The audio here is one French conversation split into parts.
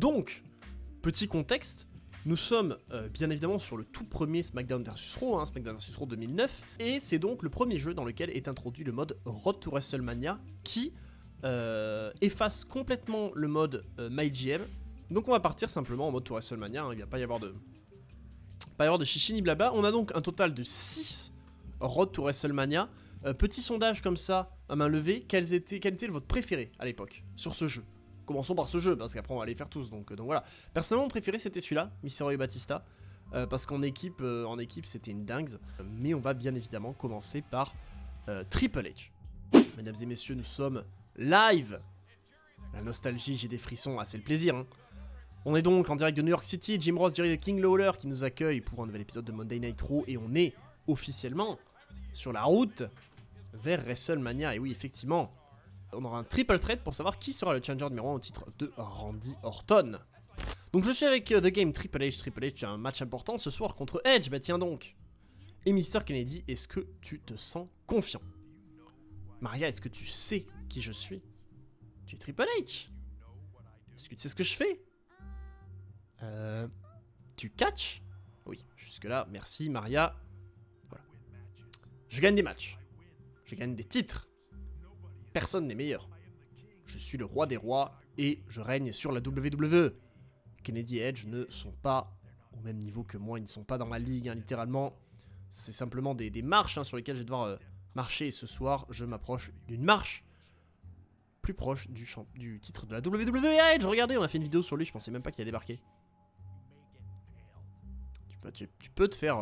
Donc, petit contexte, nous sommes bien évidemment sur le tout premier SmackDown vs Raw, hein, SmackDown vs Raw 2009, et c'est donc le premier jeu dans lequel est introduit le mode Road to WrestleMania qui efface complètement le mode MyGM. Donc on va partir simplement en mode to WrestleMania, hein, il ne va pas y avoir de chichi ni blabla. On a donc un total de 6 Road to WrestleMania. Petit sondage comme ça, à main levée, quel était votre préféré à l'époque sur ce jeu? Commençons par ce jeu, parce qu'après on va les faire tous, donc voilà. Personnellement, mon préféré c'était celui-là, Mysterio et Batista, parce qu'en équipe, c'était une dingue. Mais on va bien évidemment commencer par Triple H. Mesdames et messieurs, nous sommes live. La nostalgie, j'ai des frissons, c'est le plaisir, hein. On est donc en direct de New York City, Jim Ross, Jerry the King Lawler qui nous accueille pour un nouvel épisode de Monday Night Raw, et on est officiellement sur la route vers WrestleMania. Et oui, effectivement, on aura un triple threat pour savoir qui sera le challenger numéro 1 au titre de Randy Orton. Donc je suis avec The Game Triple H. Triple H, un match important ce soir contre Edge, bah tiens donc. Et Mr. Kennedy, est-ce que tu te sens confiant? Maria, est-ce que tu sais qui je suis? Tu es Triple H. Est-ce que tu sais ce que je fais? Tu catches? Oui, jusque là, merci Maria. Voilà. Je gagne des matchs. Je gagne des titres. Personne n'est meilleur. Je suis le roi des rois et je règne sur la WWE. Kennedy et Edge ne sont pas au même niveau que moi, ils ne sont pas dans ma ligue, hein, littéralement. C'est simplement des marches, hein, sur lesquelles je vais devoir marcher. Et ce soir, je m'approche d'une marche plus proche du titre de la WWE. Edge, regardez, on a fait une vidéo sur lui, je pensais même pas qu'il a débarqué. Tu peux te faire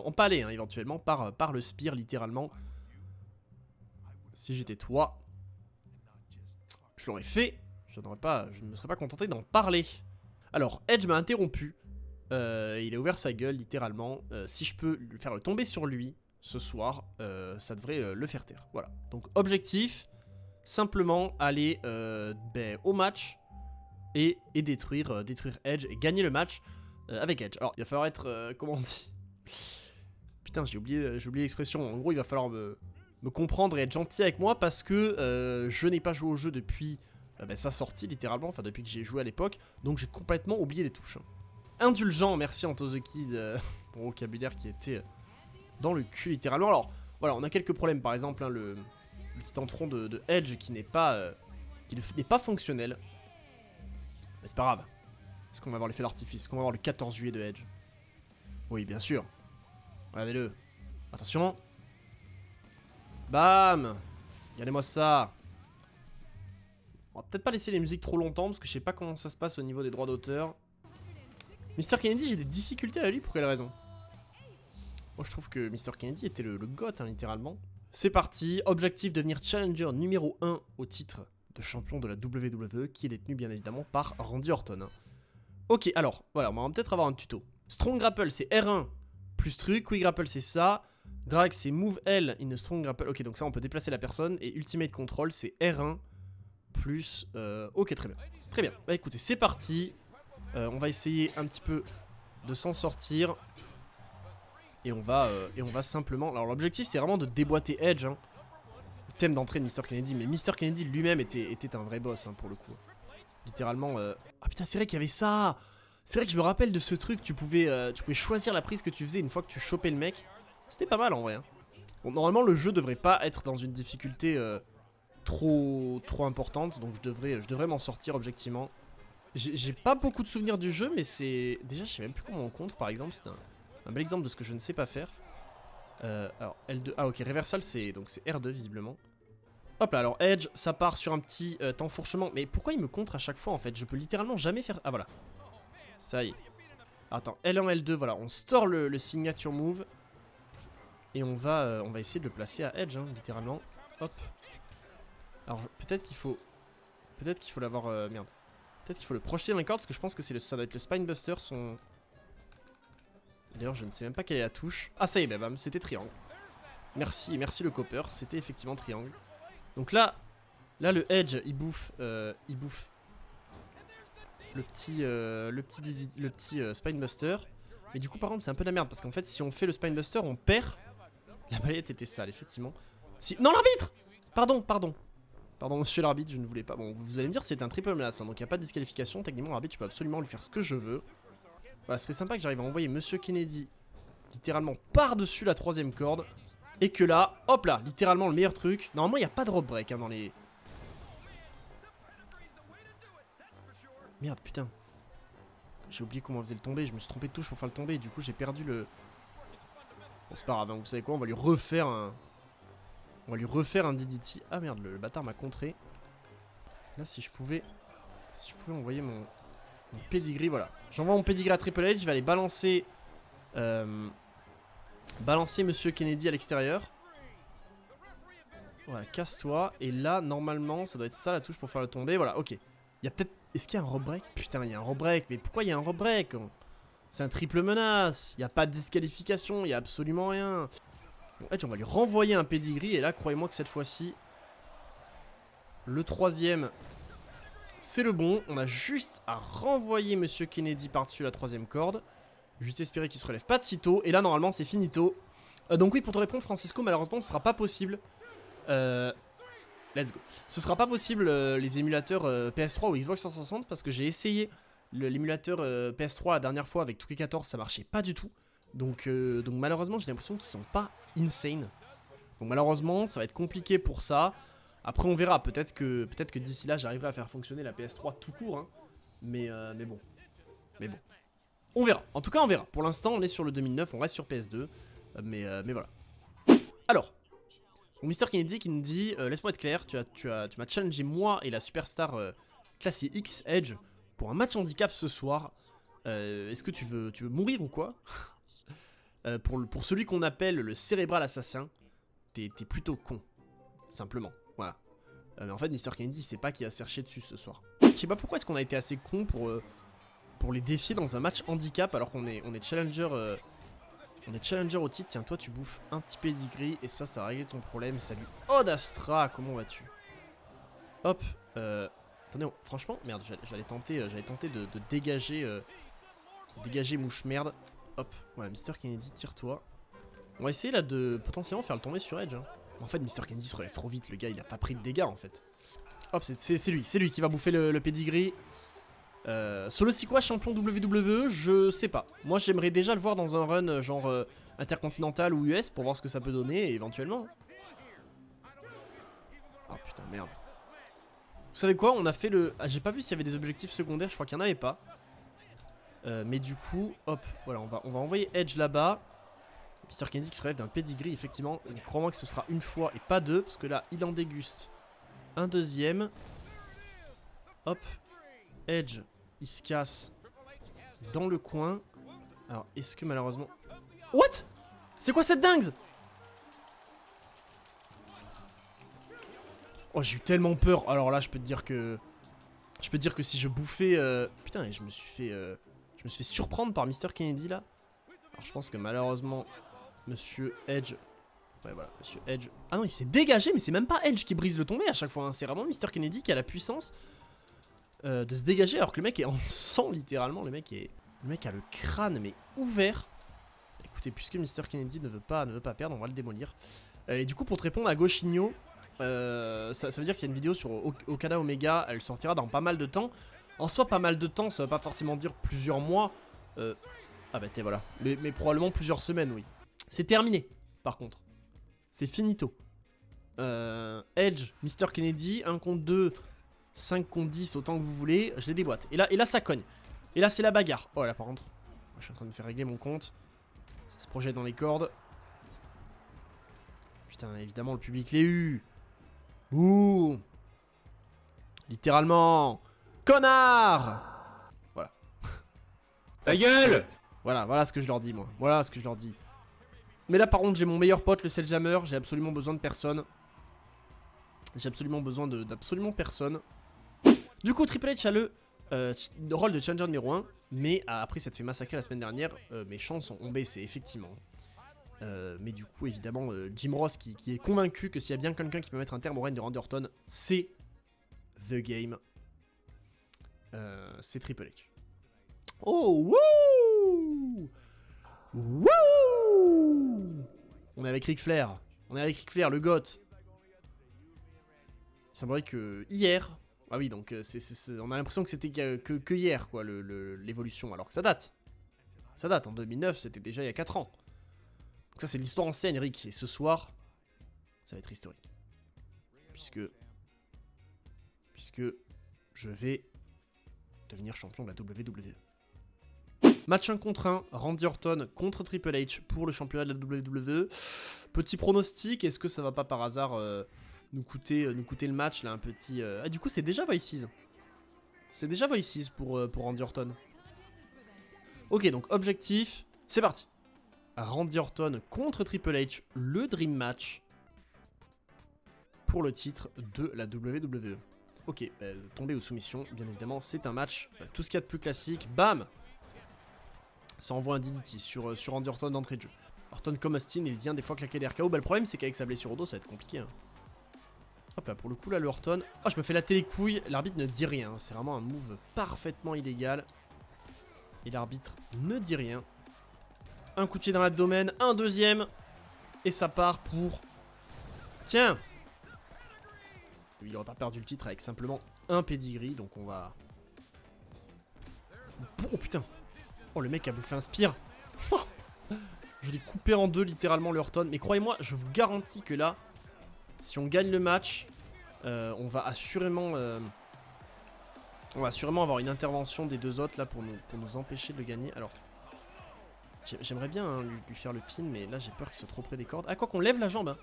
empaler, hein, éventuellement par le spear, littéralement. Si j'étais toi, je l'aurais fait. Je ne me serais pas contenté d'en parler. Alors, Edge m'a interrompu. Il a ouvert sa gueule, littéralement. Si je peux lui faire tomber sur lui ce soir, ça devrait le faire taire. Voilà. Donc, objectif, simplement aller au match et détruire Edge et gagner le match avec Edge. Alors, il va falloir être... comment on dit? Putain, j'ai oublié l'expression. En gros, il va falloir me comprendre et être gentil avec moi parce que je n'ai pas joué au jeu depuis sa sortie, littéralement. Enfin, depuis que j'ai joué à l'époque. Donc, j'ai complètement oublié les touches. Indulgent, merci Antozeki pour le vocabulaire qui était dans le cul, littéralement. Alors, voilà, on a quelques problèmes. Par exemple, hein, le petit entron de Edge qui n'est pas fonctionnel. Mais c'est pas grave. Est-ce qu'on va avoir l'effet d'artifice? Est-ce qu'on va avoir le 14 juillet de Edge? Oui, bien sûr. Regardez-le. Attention. Bam. Regardez-moi ça. On va peut-être pas laisser les musiques trop longtemps parce que je sais pas comment ça se passe au niveau des droits d'auteur. Mr. Kennedy, j'ai des difficultés à lui, pour quelle raison? Moi je trouve que Mr. Kennedy était le GOAT, hein, littéralement. C'est parti, objectif devenir challenger numéro 1 au titre de champion de la WWE, qui est détenu bien évidemment par Randy Orton. Ok, alors, voilà, on va peut-être avoir un tuto. Strong Grapple, c'est R1 plus truc, Quick Grapple, c'est ça. Drag, c'est Move L in a Strong Grapple. Ok, donc ça, on peut déplacer la personne. Et Ultimate Control, c'est R1 plus... Ok, très bien. Très bien. Bah écoutez, c'est parti. On va essayer un petit peu de s'en sortir. Et on va simplement... Alors l'objectif c'est vraiment de déboîter Edge, hein. Le thème d'entrée de Mr. Kennedy. Mais Mr. Kennedy lui-même était un vrai boss, hein, pour le coup. Littéralement... Ah putain, c'est vrai qu'il y avait ça. C'est vrai que je me rappelle de ce truc. Tu pouvais choisir la prise que tu faisais une fois que tu chopais le mec. C'était pas mal en vrai, hein. Bon, normalement le jeu devrait pas être dans une difficulté trop importante. Donc je devrais m'en sortir objectivement. J'ai pas beaucoup de souvenirs du jeu, mais c'est... Déjà, je sais même plus comment on compte, par exemple. C'est un bel exemple de ce que je ne sais pas faire. Alors, L2... Ah, ok, reversal, c'est R2, visiblement. Hop là, alors Edge, ça part sur un petit enfourchement. Mais pourquoi il me contre à chaque fois, en fait? Je peux littéralement jamais faire... Ah, voilà. Ça y est. Attends, L1, L2, voilà. On store le signature move. Et on va essayer de le placer à Edge, hein, littéralement. Hop. Alors, peut-être qu'il faut... l'avoir... merde. Peut-être qu'il faut le projeter dans les cordes parce que je pense que ça doit être le Spinebuster, son... D'ailleurs je ne sais même pas quelle est la touche. Ah ça y est, bah, bam, c'était triangle. Merci le copper, c'était effectivement triangle. Donc là le Edge il bouffe le petit Spinebuster. Mais du coup par contre c'est un peu de la merde parce qu'en fait si on fait le Spinebuster on perd. La balayette était sale effectivement. Si... Non l'arbitre. Pardon. Pardon, monsieur l'arbitre, je ne voulais pas. Bon, vous allez me dire, c'est un triple menace, hein, donc il n'y a pas de disqualification. Techniquement, l'arbitre, je peux absolument lui faire ce que je veux. Voilà, ce serait sympa que j'arrive à envoyer monsieur Kennedy littéralement par-dessus la 3ème corde. Et que là, hop là, littéralement le meilleur truc. Normalement, il n'y a pas de rope break hein, dans les... Merde, putain. J'ai oublié comment on faisait le tomber. Je me suis trompé de touche pour faire le tomber. Du coup, j'ai perdu le... Bon, c'est pas grave, hein, vous savez quoi, on va lui refaire un... On va lui refaire un DDT. Ah merde, le bâtard m'a contré. Là, si je pouvais... Si je pouvais envoyer mon pedigree, voilà. J'envoie mon pedigree à Triple H, je vais aller balancer... Balancer monsieur Kennedy à l'extérieur. Voilà, casse-toi. Et là, normalement, ça doit être ça la touche pour faire le tomber. Voilà, ok. Il y a peut-être... Est-ce qu'il y a un rope break? Putain, il y a un rope break. Mais pourquoi il y a un rope break? C'est un triple menace. Il n'y a pas de disqualification. Il n'y a absolument rien. Bon, Edge, on va lui renvoyer un pedigree. Et là, croyez-moi que cette fois-ci, le 3ème, c'est le bon. On a juste à renvoyer monsieur Kennedy par-dessus la 3ème corde. Juste espérer qu'il se relève pas de sitôt. Et là, normalement, c'est finito. Donc oui, pour te répondre, Francisco, malheureusement, ce sera pas possible. Let's go. Ce sera pas possible les émulateurs PS3 ou Xbox 360 parce que j'ai essayé l'émulateur PS3 la dernière fois avec 2K14, ça marchait pas du tout. Donc malheureusement, j'ai l'impression qu'ils sont pas insane. Donc malheureusement, ça va être compliqué pour ça. Après, on verra. Peut-être que d'ici là, j'arriverai à faire fonctionner la PS3 tout court. Hein. Mais bon. On verra. En tout cas, on verra. Pour l'instant, on est sur le 2009, on reste sur PS2. Mais voilà. Alors. Mr Kennedy qui nous dit laisse-moi être clair, tu m'as challengé moi et la superstar classée X Edge pour un match handicap ce soir. Est-ce que tu veux mourir ou quoi? Pour celui qu'on appelle le cérébral assassin, t'es plutôt con. Simplement. Voilà. Mais en fait, Mr Kennedy, il sait pas qui va se faire chier dessus ce soir. Je sais pas pourquoi est-ce qu'on a été assez con pour les défier dans un match handicap alors qu'on est challenger. On est challenger au titre. Tiens, toi, tu bouffes un petit pedigree et ça va régler ton problème. Salut. Od Astra, comment vas-tu? Hop. Attendez, franchement, merde, j'allais tenter de dégager. Dégager mouche merde. Hop. Voilà, Mr Kennedy, tire-toi. On va essayer là de potentiellement faire le tomber sur Edge. Hein. En fait, Mr Kennedy se relève trop vite. Le gars, il a pas pris de dégâts en fait. Hop, c'est lui qui va bouffer le pedigree. Solo Sikoa champion WWE, je sais pas. Moi j'aimerais déjà le voir dans un run genre intercontinental ou US pour voir ce que ça peut donner éventuellement. Oh putain merde. Vous savez quoi, on a fait le... Ah, j'ai pas vu s'il y avait des objectifs secondaires, je crois qu'il y en avait pas. Mais du coup, hop, voilà, on va envoyer Edge là-bas. Mr Kennedy qui se relève d'un pedigree, effectivement. Et crois-moi que ce sera une fois et pas deux, parce que là il en déguste un deuxième. Hop, Edge. Il se casse dans le coin. Alors, est-ce que malheureusement... What? C'est quoi cette dingue? Oh, j'ai eu tellement peur. Alors là, je peux te dire que... si je bouffais... Putain, je me suis fait surprendre par Mr Kennedy, là. Alors, je pense que malheureusement, Monsieur Edge... Ouais, voilà, Monsieur Edge... Ah non, il s'est dégagé, mais c'est même pas Edge qui brise le tombé à chaque fois. Hein. C'est vraiment Mr Kennedy qui a la puissance... de se dégager alors que le mec est en sang littéralement. Le mec a le crâne mais ouvert. Écoutez, puisque Mr Kennedy ne veut pas perdre, on va le démolir. Et du coup, pour te répondre à Goshinyo, ça veut dire qu'il y a une vidéo sur Okada Omega. Elle sortira dans pas mal de temps. En soi, pas mal de temps, ça veut pas forcément dire plusieurs mois. Ah bah t'es voilà, mais probablement plusieurs semaines, oui. C'est terminé par contre. C'est finito. Edge, Mr Kennedy, 1 contre 2, 5 contre 10, autant que vous voulez, je les déboîte. Et là ça cogne. Et là c'est la bagarre. Oh là par contre, je suis en train de me faire régler mon compte. Ça se projette dans les cordes. Putain, évidemment le public l'a eu. Ouh. Littéralement. Connard. Voilà. Ta gueule. Voilà ce que je leur dis moi. Voilà ce que je leur dis. Mais là par contre j'ai mon meilleur pote, le Selljammer. J'ai absolument besoin de personne. J'ai absolument besoin d'absolument personne. Du coup, Triple H a le rôle de challenger numéro 1. Mais après s'être fait massacrer la semaine dernière, mes chances ont baissé, effectivement. Mais du coup, évidemment, Jim Ross qui est convaincu que s'il y a bien quelqu'un qui peut mettre un terme au règne de Randy Orton, c'est The Game. C'est Triple H. Oh, wouh! Wouh! On est avec Ric Flair. On est avec Ric Flair, le GOAT. Il semblerait que hier... Ah oui, donc on a l'impression que c'était que hier, quoi, l'évolution, alors que ça date. Ça date, en 2009, c'était déjà il y a 4 ans. Donc ça, c'est l'histoire ancienne, Eric. Et ce soir, ça va être historique. Puisque je vais devenir champion de la WWE. Match 1 contre 1, Randy Orton contre Triple H pour le championnat de la WWE. Petit pronostic, est-ce que ça va pas par hasard nous coûter le match là, un petit... Ah, du coup c'est déjà Voices. C'est déjà Voices pour Randy Orton. Ok, donc objectif, c'est parti. Randy Orton contre Triple H, le Dream Match pour le titre de la WWE. Ok, tomber ou soumission, bien évidemment, c'est un match, tout ce qu'il y a de plus classique, bam. Ça envoie un DDT sur Randy Orton d'entrée de jeu. Orton comme Austin, il vient des fois claquer des RKO. Bah, le problème, c'est qu'avec sa blessure au dos, ça va être compliqué. Hein. Hop là, pour le coup, là, le Orton. Oh, je me fais la télécouille. L'arbitre ne dit rien. C'est vraiment un move parfaitement illégal. Et l'arbitre ne dit rien. Un coup de pied dans l'abdomen, un deuxième. Et ça part pour... Tiens. Il n'aurait pas perdu le titre avec simplement un pedigree. Donc on va... Oh putain. Oh, le mec a bouffé un spear. Je l'ai coupé en deux littéralement le Orton. Mais croyez-moi, je vous garantis que là, si on gagne le match, on va assurément avoir une intervention des deux autres là pour nous empêcher de le gagner. Alors, j'aimerais bien hein, lui faire le pin, mais là j'ai peur qu'il soit trop près des cordes. Ah, quoi qu'on lève la jambe. Hein.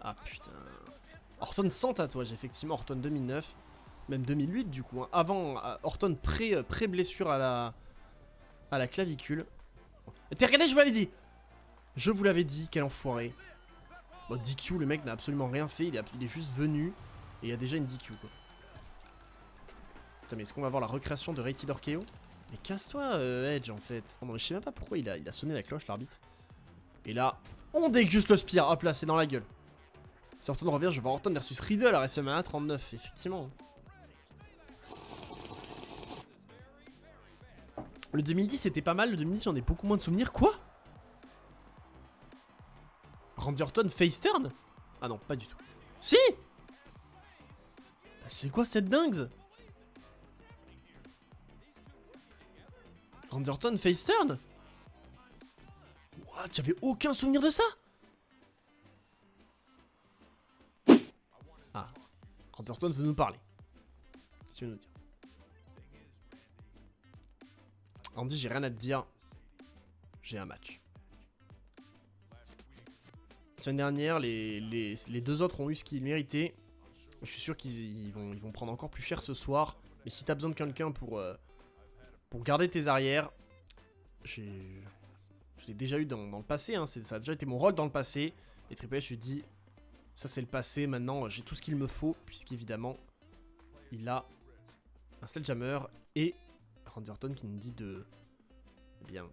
Ah putain. Orton sans tatouage, effectivement. Orton 2009. Même 2008 du coup, hein. Avant Orton pré-blessure à la clavicule. Regardez, je vous l'avais dit. Je vous l'avais dit, quel enfoiré. Bon, DQ, le mec n'a absolument rien fait, il est juste venu. Et il y a déjà une DQ quoi. Putain, mais est-ce qu'on va avoir la recréation de Rated RKO? Mais casse-toi Edge en fait. Non, mais je sais même pas pourquoi il a sonné la cloche l'arbitre. Et là, on déguste le spear, hop là, c'est dans la gueule. Si Orton revient, je vais voir Orton versus Riddle à WrestleMania 39, effectivement. Le 2010 c'était pas mal, le 2010 j'en ai beaucoup moins de souvenirs. Quoi? Randy Orton face turn? Ah non, pas du tout. Si! C'est quoi cette dingue? Randy Orton face turn? What? J'avais aucun souvenir de ça? Ah, Randy Orton veut nous parler. Qu'est-ce qu'il veut nous dire? Randy, j'ai rien à te dire. J'ai un match. La semaine dernière, les deux autres ont eu ce qu'ils méritaient. Je suis sûr qu'ils vont prendre encore plus cher ce soir. Mais si t'as besoin de quelqu'un pour garder tes arrières, je l'ai déjà eu dans le passé. Hein, ça a déjà été mon rôle dans le passé. Et Triple H, je lui dis, ça c'est le passé. Maintenant, j'ai tout ce qu'il me faut. Puisqu'évidemment, il a un Sledgehammer et... Randy Orton qui nous dit de... Eh bien,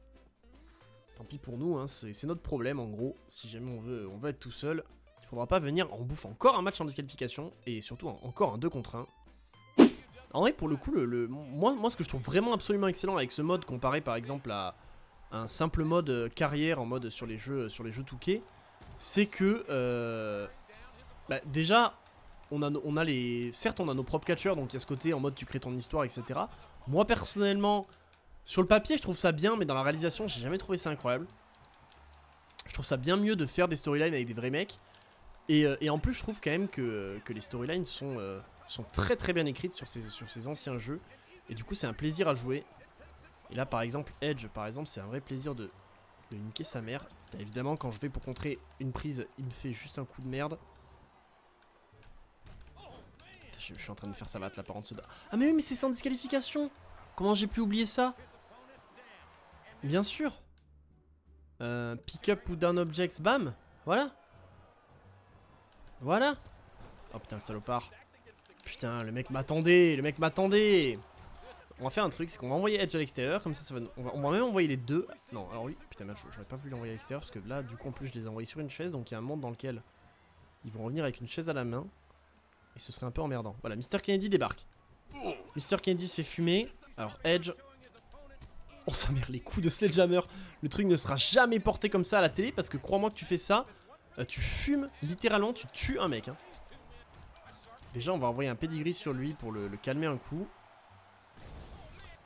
tant pis pour nous, hein, c'est notre problème en gros. Si jamais on veut être tout seul, il faudra pas venir en bouffe encore un match en disqualification. Et surtout encore un 2 contre 1. En vrai, pour le coup, moi ce que je trouve vraiment absolument excellent avec ce mode, comparé par exemple à un simple mode carrière en mode sur les jeux 2K, c'est que bah, déjà, certes on a nos propres catcheurs, donc il y a ce côté en mode tu crées ton histoire, etc. Moi personnellement, sur le papier je trouve ça bien, mais dans la réalisation j'ai jamais trouvé ça incroyable. Je trouve ça bien mieux de faire des storylines avec des vrais mecs. Et en plus je trouve quand même que les storylines sont très très bien écrites sur ces anciens jeux. Et du coup c'est un plaisir à jouer. Et là par exemple Edge par exemple c'est un vrai plaisir de niquer sa mère. Évidemment quand je vais pour contrer une prise il me fait juste un coup de merde. Je suis en train de me faire sa batte là par en dessous. Ah mais oui mais c'est sans disqualification. Comment j'ai pu oublier ça? Bien sûr. Pick up ou down objects, bam. Voilà. Voilà. Oh putain le salopard. Putain le mec m'attendait. On va faire un truc, c'est qu'on va envoyer Edge à l'extérieur. Comme ça va, on va même envoyer les deux. Non alors oui, putain merde, j'aurais pas voulu l'envoyer à l'extérieur. Parce que là du coup en plus je les ai envoyés sur une chaise. Donc il y a un monde dans lequel ils vont revenir avec une chaise à la main. Et ce serait un peu emmerdant. Voilà, Mr. Kennedy débarque. Mr. Kennedy se fait fumer. Alors Edge. Oh sa mère, les coups de Sledgehammer. Le truc ne sera jamais porté comme ça à la télé. Parce que crois-moi que tu fais ça. Tu fumes, littéralement, tu tues un mec. Hein. Déjà, on va envoyer un pedigree sur lui pour le calmer un coup.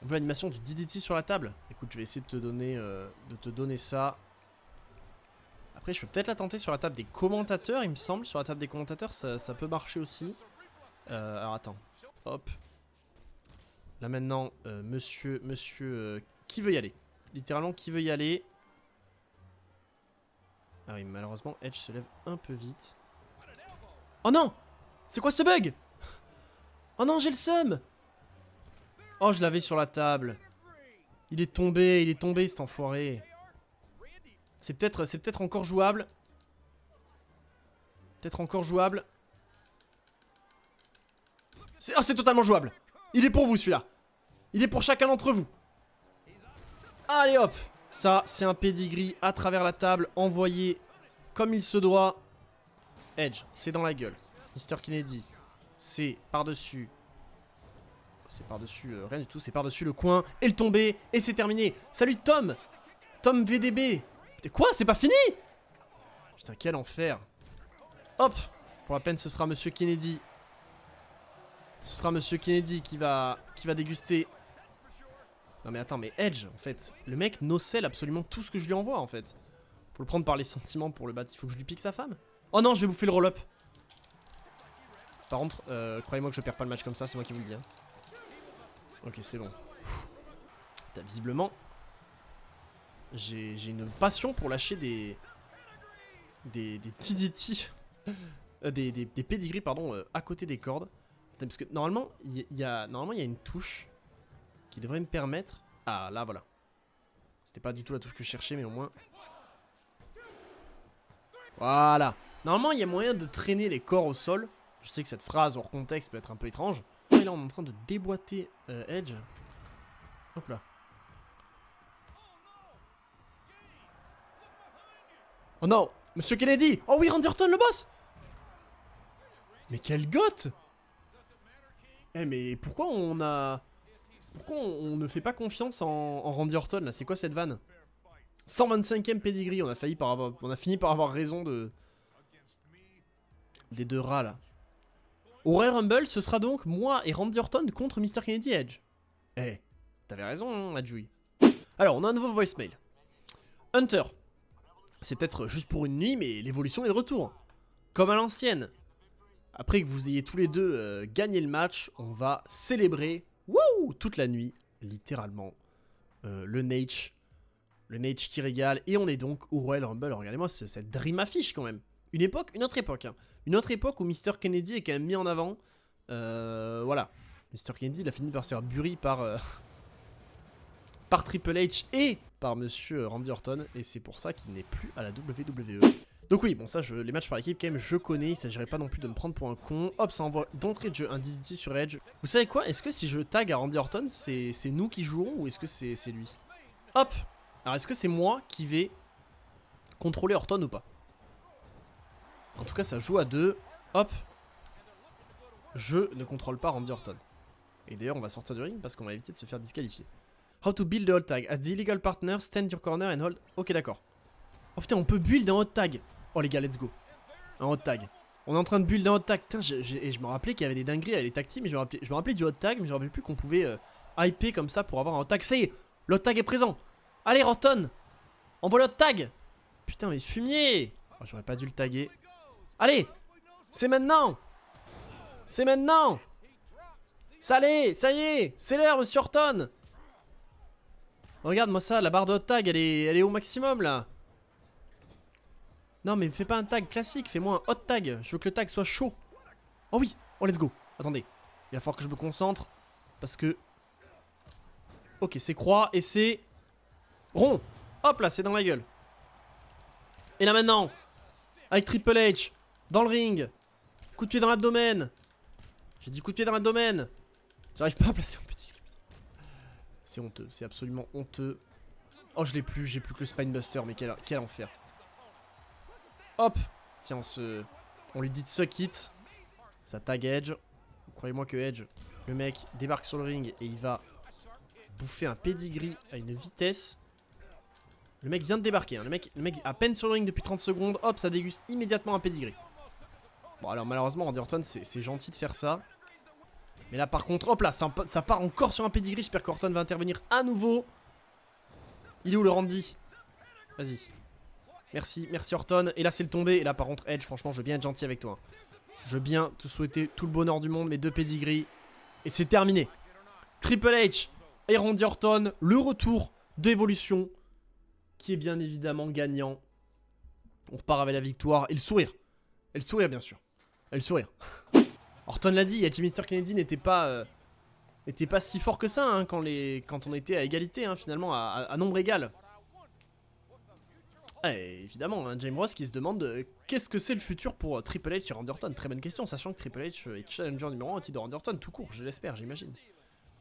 On veut l'animation du DDT sur la table. Écoute, je vais essayer de te donner ça. Après, je peux peut-être la tenter sur la table des commentateurs, il me semble. Sur la table des commentateurs, ça peut marcher aussi. Alors, attends. Hop. Là, maintenant, monsieur, qui veut y aller? Littéralement, qui veut y aller? Ah oui, malheureusement, Edge se lève un peu vite. Oh non! C'est quoi ce bug? Oh non, j'ai le seum! Oh, je l'avais sur la table. Il est tombé cet enfoiré. C'est peut-être encore jouable. Peut-être encore jouable. Oh, c'est totalement jouable. Il est pour vous celui-là. Il est pour chacun d'entre vous. Allez hop. Ça, c'est un pedigree à travers la table. Envoyé comme il se doit. Edge, c'est dans la gueule. Mr. Kennedy, c'est par-dessus. C'est par-dessus rien du tout. C'est par-dessus le coin. Et le tombé. Et c'est terminé. Salut Tom. Tom VDB. Quoi? C'est pas fini? Putain, quel enfer. Hop. Pour la peine, ce sera Monsieur Kennedy. Ce sera Monsieur Kennedy qui va déguster. Non mais attends, mais Edge, en fait, le mec nocelle absolument tout ce que je lui envoie, en fait. Faut le prendre par les sentiments pour le battre. Il faut que je lui pique sa femme. Oh non, je vais bouffer le roll-up. Par contre, croyez-moi que je perds pas le match comme ça, c'est moi qui vous le dis. Hein. Ok, c'est bon. Visiblement, j'ai une passion pour lâcher des TDT, des pedigrees, pardon, à côté des cordes. Parce que normalement, il y a une touche qui devrait me permettre... Ah, là, voilà. C'était pas du tout la touche que je cherchais, mais au moins... Voilà. Normalement, il y a moyen de traîner les corps au sol. Je sais que cette phrase hors contexte peut être un peu étrange. Et là, on est en train de déboîter Edge. Hop là. Oh non, Monsieur Kennedy. Oh oui, Randy Orton, le boss. Mais quel goth. Eh mais pourquoi on ne fait pas confiance en Randy Orton là? C'est quoi cette vanne? 125ème pedigree, on a fini par avoir raison des deux rats là. Au Royal Rumble, ce sera donc moi et Randy Orton contre Mr. Kennedy Edge. Eh, t'avais raison, hein, Adjoui. Alors, on a un nouveau voicemail. Hunter. C'est peut-être juste pour une nuit, mais l'évolution est de retour. Comme à l'ancienne. Après que vous ayez tous les deux gagné le match, on va célébrer toute la nuit, littéralement. Le Nate qui régale. Et on est donc au Royal Rumble. Regardez-moi cette dream affiche quand même. Une autre époque. Hein. Une autre époque où Mr. Kennedy est quand même mis en avant. Voilà. Mr. Kennedy, il a fini par se faire bury par Triple H et par Monsieur Randy Orton. Et c'est pour ça qu'il n'est plus à la WWE. Donc oui, bon ça, les matchs par équipe, quand même, je connais. Il s'agirait pas non plus de me prendre pour un con. Hop, ça envoie d'entrée de jeu un DDT sur Edge. Vous savez quoi? Est-ce que si je tag à Randy Orton, c'est nous qui jouerons ou est-ce que c'est lui? Hop. Alors est-ce que c'est moi qui vais contrôler Orton ou pas? En tout cas, ça joue à deux. Hop. Je ne contrôle pas Randy Orton. Et d'ailleurs, on va sortir du ring parce qu'on va éviter de se faire disqualifier. How to build a hold tag. As the illegal partner, stand your corner and hold. Ok, d'accord. Oh putain, on peut build un hot tag. Oh les gars, let's go. Un hot tag. On est en train de build un hot tag. Putain, je me rappelais qu'il y avait des dingueries avec les tag teams. Je me rappelais du hot tag, mais je me rappelais plus qu'on pouvait hyper comme ça pour avoir un hot tag. Ça y est, le hot tag est présent. Allez, Orton. Envoie le hot tag. Putain, mais fumier. Oh, j'aurais pas dû le taguer. Allez. C'est maintenant. C'est maintenant. Ça y est. C'est l'heure, monsieur Orton. Regarde-moi ça, la barre de hot tag, elle est au maximum là. Non mais fais pas un tag classique, fais-moi un hot tag. Je veux que le tag soit chaud. Oh oui, oh let's go. Attendez, il va falloir que je me concentre. Parce que... Ok, c'est croix et c'est... rond. Hop là, c'est dans la gueule. Et là maintenant, avec Triple H, dans le ring. Coup de pied dans l'abdomen. J'ai dit coup de pied dans l'abdomen. J'arrive pas à placer mon petit. C'est honteux, c'est absolument honteux. Oh, je l'ai plus, j'ai plus que le Spinebuster, mais quel enfer. Hop. Tiens, on lui dit de suck it. Ça tag Edge. Croyez-moi que Edge, le mec, débarque sur le ring et il va bouffer un pedigree à une vitesse. Le mec vient de débarquer, hein. Le mec à peine sur le ring depuis 30 secondes, hop, ça déguste immédiatement un pedigree. Bon alors malheureusement Randy Orton c'est gentil de faire ça. Mais là par contre, hop là, ça part encore sur un pedigree, j'espère qu'Orton va intervenir à nouveau. Il est où le Randy? Vas-y. Merci Orton. Et là c'est le tombé, et là par contre Edge, franchement je veux bien être gentil avec toi. Je veux bien te souhaiter tout le bonheur du monde, mes 2 pedigrees. Et c'est terminé. Triple H et Randy Orton, le retour d'Evolution, qui est bien évidemment gagnant. On repart avec la victoire et le sourire. Et le sourire bien sûr. Et le sourire. Orton l'a dit, Mr. Kennedy n'était pas si fort que ça hein, quand on était à égalité hein, finalement, à nombre égal. Et évidemment, hein, James Ross qui se demande qu'est-ce que c'est le futur pour Triple H et Randy Orton. Très bonne question, sachant que Triple H est challenger numéro 1 au titre de Randy Orton tout court, je l'espère, j'imagine.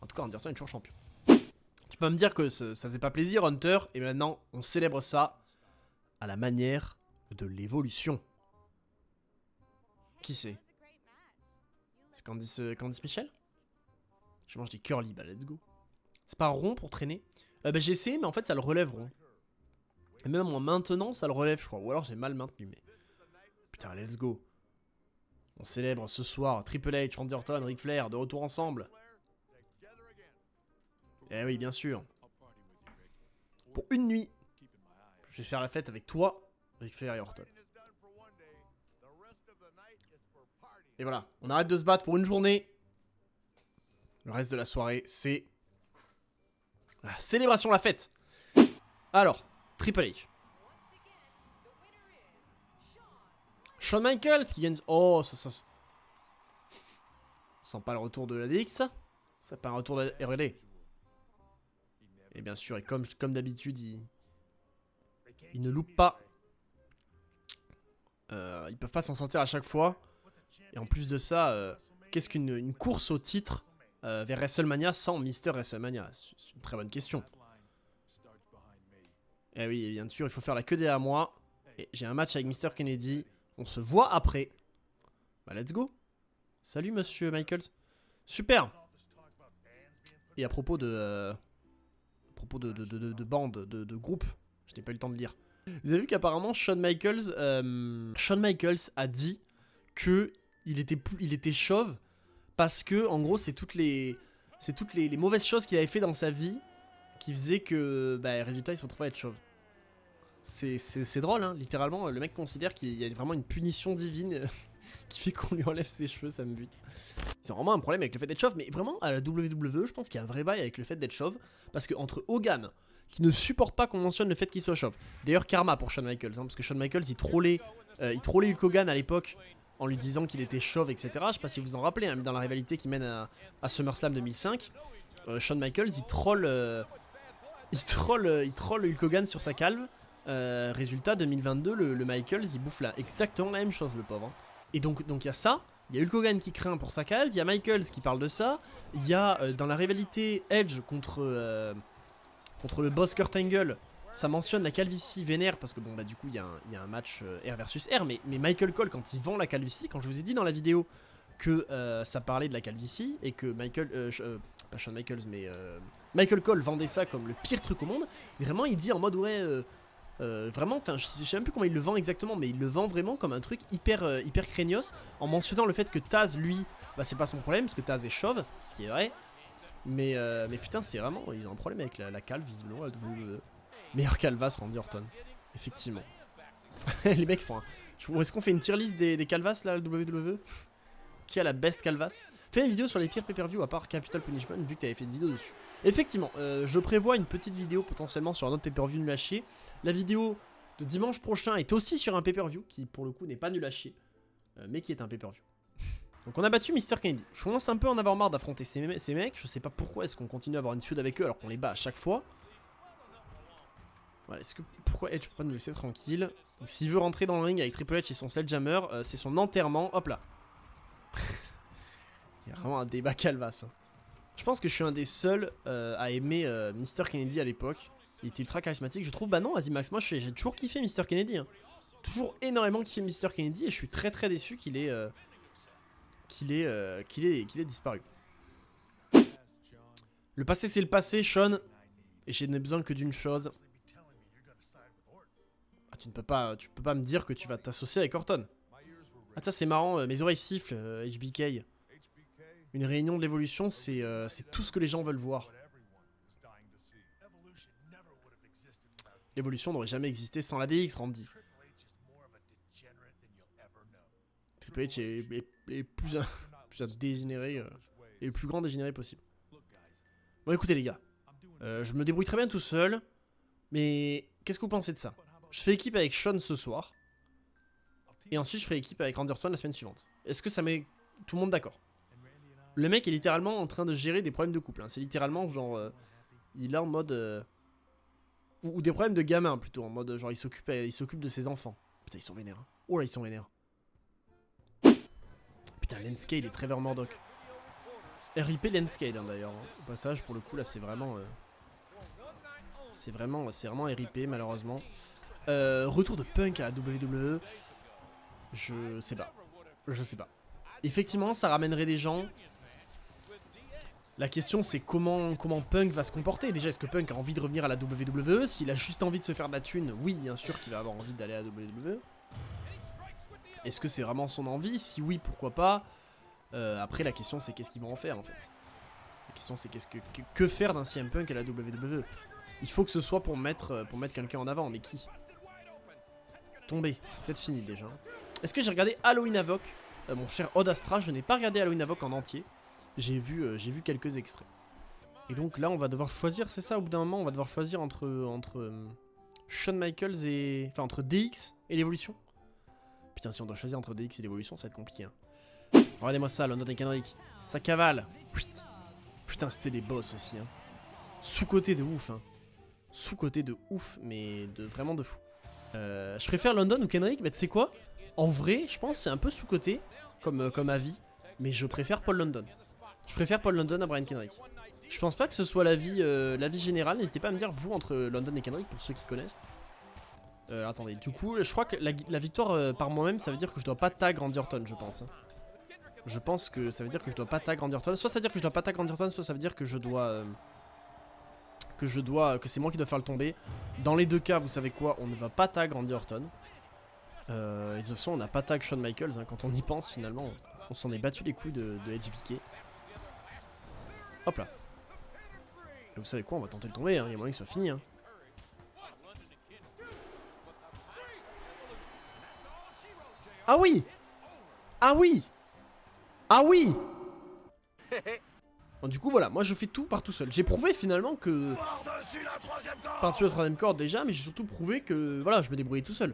En tout cas, Randy Orton est toujours champion. Tu peux me dire que ça faisait pas plaisir, Hunter, et maintenant on célèbre ça à la manière de l'évolution. Qui c'est? C'est Candice Michel? Je mange des curly, bah let's go. C'est pas rond pour traîner? Bah j'ai essayé, mais en fait ça le relève rond. Et même en maintenant, ça le relève, je crois. Ou alors j'ai mal maintenu, mais... Putain, let's go. On célèbre ce soir Triple H, Randy Orton, Ric Flair, de retour ensemble. Eh oui, bien sûr. Pour une nuit, je vais faire la fête avec toi, Ric Flair et Orton. Et voilà, on arrête de se battre pour une journée. Le reste de la soirée, c'est... la célébration, la fête. Alors... Triple H. Shawn Michaels qui gagne... Oh, ça sent pas le retour de la DX, ça? C'est pas un retour de la RLA. Et bien sûr, et comme d'habitude, il ne loupe pas. Ils peuvent pas s'en sortir à chaque fois. Et en plus de ça, qu'est-ce qu'une course au titre vers WrestleMania sans Mister WrestleMania? C'est une très bonne question. Eh oui, bien sûr, il faut faire la queue derrière moi. Et j'ai un match avec Mr. Kennedy. On se voit après. Bah, let's go. Salut, monsieur Michaels. Super. Et à propos de... bande, de groupe, je n'ai pas eu le temps de lire. Vous avez vu qu'apparemment, Shawn Michaels a dit que il était chauve parce que, en gros, c'est toutes les mauvaises choses qu'il avait fait dans sa vie qui faisaient que, bah, résultat, il se retrouvait à être chauve. C'est drôle, hein, littéralement, le mec considère qu'il y a vraiment une punition divine qui fait qu'on lui enlève ses cheveux, ça me bute. C'est vraiment un problème avec le fait d'être chauve, mais vraiment, à la WWE, je pense qu'il y a un vrai bail avec le fait d'être chauve, parce que entre Hogan, qui ne supporte pas qu'on mentionne le fait qu'il soit chauve, d'ailleurs karma pour Shawn Michaels, hein, parce que Shawn Michaels, il trollait Hulk Hogan à l'époque, en lui disant qu'il était chauve, etc. Je sais pas si vous vous en rappelez, hein, dans la rivalité qui mène à SummerSlam 2005, Shawn Michaels, il troll Hulk Hogan sur sa calve. Résultat 2022, le Michaels il bouffe là exactement la même chose, le pauvre. Hein. Et donc il y a ça, il y a Hulk Hogan qui craint pour sa calve, il y a Michaels qui parle de ça, il y a dans la rivalité Edge contre le boss Kurt Angle, ça mentionne la calvitie vénère parce que bon bah du coup il y a un match R versus R, mais Michael Cole quand il vend la calvitie, quand je vous ai dit dans la vidéo que ça parlait de la calvitie et que pas Shawn Michaels mais Michael Cole vendait ça comme le pire truc au monde, vraiment il dit en mode ouais vraiment, enfin, je sais même plus comment il le vend exactement, mais il le vend vraiment comme un truc hyper craignos, en mentionnant le fait que Taz, lui, bah c'est pas son problème, parce que Taz est chauve, ce qui est vrai, mais putain, c'est vraiment, ils ont un problème avec la calve, visiblement, la WWE. Meilleur calvas, Randy Orton, effectivement. Les mecs font un... Est-ce qu'on fait une tier list des calvas, là, la WWE? Qui a la best calvas? Fais une vidéo sur les pires pay-per-view à part Capital Punishment, vu que t'avais fait une vidéo dessus. Effectivement, je prévois une petite vidéo potentiellement sur un autre pay-per-view nul à chier. La vidéo de dimanche prochain est aussi sur un pay-per-view qui pour le coup n'est pas nul à chier, mais qui est un pay-per-view. Donc on a battu Mr. Kennedy. Je commence un peu à en avoir marre d'affronter ces mecs. Je sais pas pourquoi est-ce qu'on continue à avoir une feud avec eux alors qu'on les bat à chaque fois. Voilà, pourquoi Edge pourrait nous laisser tranquille. Donc s'il veut rentrer dans le ring avec Triple H et son Sledgehammer, c'est son enterrement. Hop là. Il y a vraiment un débat calvasse. Hein. Je pense que je suis un des seuls à aimer Mr. Kennedy à l'époque. Il était ultra charismatique. Je trouve, bah non, vas-y Max, moi j'ai toujours kiffé Mr. Kennedy. Hein. Toujours énormément kiffé Mr. Kennedy et je suis très déçu qu'il ait disparu. Le passé c'est le passé, Sean. Et j'ai besoin que d'une chose. Tu peux pas me dire que tu vas t'associer avec Orton. Ah ça c'est marrant, mes oreilles sifflent, HBK. Une réunion de l'évolution, c'est tout ce que les gens veulent voir. L'évolution n'aurait jamais existé sans la DX, Randy. Triple H est plus un dégénéré, et le plus grand dégénéré possible. Bon écoutez les gars, je me débrouille très bien tout seul, mais qu'est-ce que vous pensez de ça? Je fais équipe avec Sean ce soir, et ensuite je ferai équipe avec Randy Orton la semaine suivante. Est-ce que ça met tout le monde d'accord? Le mec est littéralement en train de gérer des problèmes de couple, hein. C'est littéralement genre, il est en mode... ou des problèmes de gamin plutôt, en mode genre il s'occupe de ses enfants. Putain ils sont vénères, hein. Oh là ils sont vénères. Putain Lenskade et Trevor Murdoch. RIP Lenskade hein, d'ailleurs, hein. Au passage pour le coup là c'est vraiment... C'est vraiment RIP malheureusement. Retour de Punk à la WWE. Je sais pas. Effectivement ça ramènerait des gens. La question c'est comment Punk va se comporter. Déjà est-ce que Punk a envie de revenir à la WWE? S'il a juste envie de se faire de la thune, oui bien sûr qu'il va avoir envie d'aller à la WWE. Est-ce que c'est vraiment son envie? Si oui pourquoi pas. Après la question c'est qu'est-ce qu'ils vont en faire en fait. La question c'est que faire d'un CM Punk à la WWE? Il faut que ce soit pour mettre quelqu'un en avant, mais qui? Tombé, c'est peut-être fini déjà. Est-ce que j'ai regardé Halloween Havoc? Mon cher Odd Astra, je n'ai pas regardé Halloween Havoc en entier. J'ai vu quelques extraits. Et donc là on va devoir choisir, c'est ça, au bout d'un moment on va devoir choisir entre Shawn Michaels et... Enfin entre DX et l'évolution. Putain si on doit choisir entre DX et l'évolution ça va être compliqué hein. Regardez-moi ça, London et Kendrick. Ça cavale. Putain c'était les boss aussi hein. Sous-côté de ouf hein. Sous-côté de ouf, mais vraiment de fou. Je préfère London ou Kendrick, bah tu sais quoi? En vrai, je pense que c'est un peu sous-côté, comme avis, mais je préfère Paul London. Je préfère Paul London à Brian Kendrick. Je pense pas que ce soit l'avis général, n'hésitez pas à me dire, vous, entre London et Kendrick, pour ceux qui connaissent. Attendez, du coup, je crois que la victoire par moi-même, ça veut dire que je dois pas tag Randy Orton, je pense. Hein. Je pense que ça veut dire que je dois pas tag Randy Orton. Soit ça veut dire que je dois pas tag Randy Orton, soit ça veut dire que je dois... que c'est moi qui dois faire le tomber. Dans les deux cas, vous savez quoi, on ne va pas tag Randy Orton. Et de toute façon, on n'a pas tag Shawn Michaels, hein, quand on y pense finalement. On s'en est battu les couilles de HBK. Hop là. Et vous savez quoi, on va tenter de tomber, hein, il y a moyen que ce soit fini. Hein. Ah oui! Ah oui! Ah oui! Bon, du coup voilà, moi je fais tout par tout seul. J'ai prouvé finalement que... Par-dessus la troisième corde déjà, mais j'ai surtout prouvé que voilà, je me débrouillais tout seul.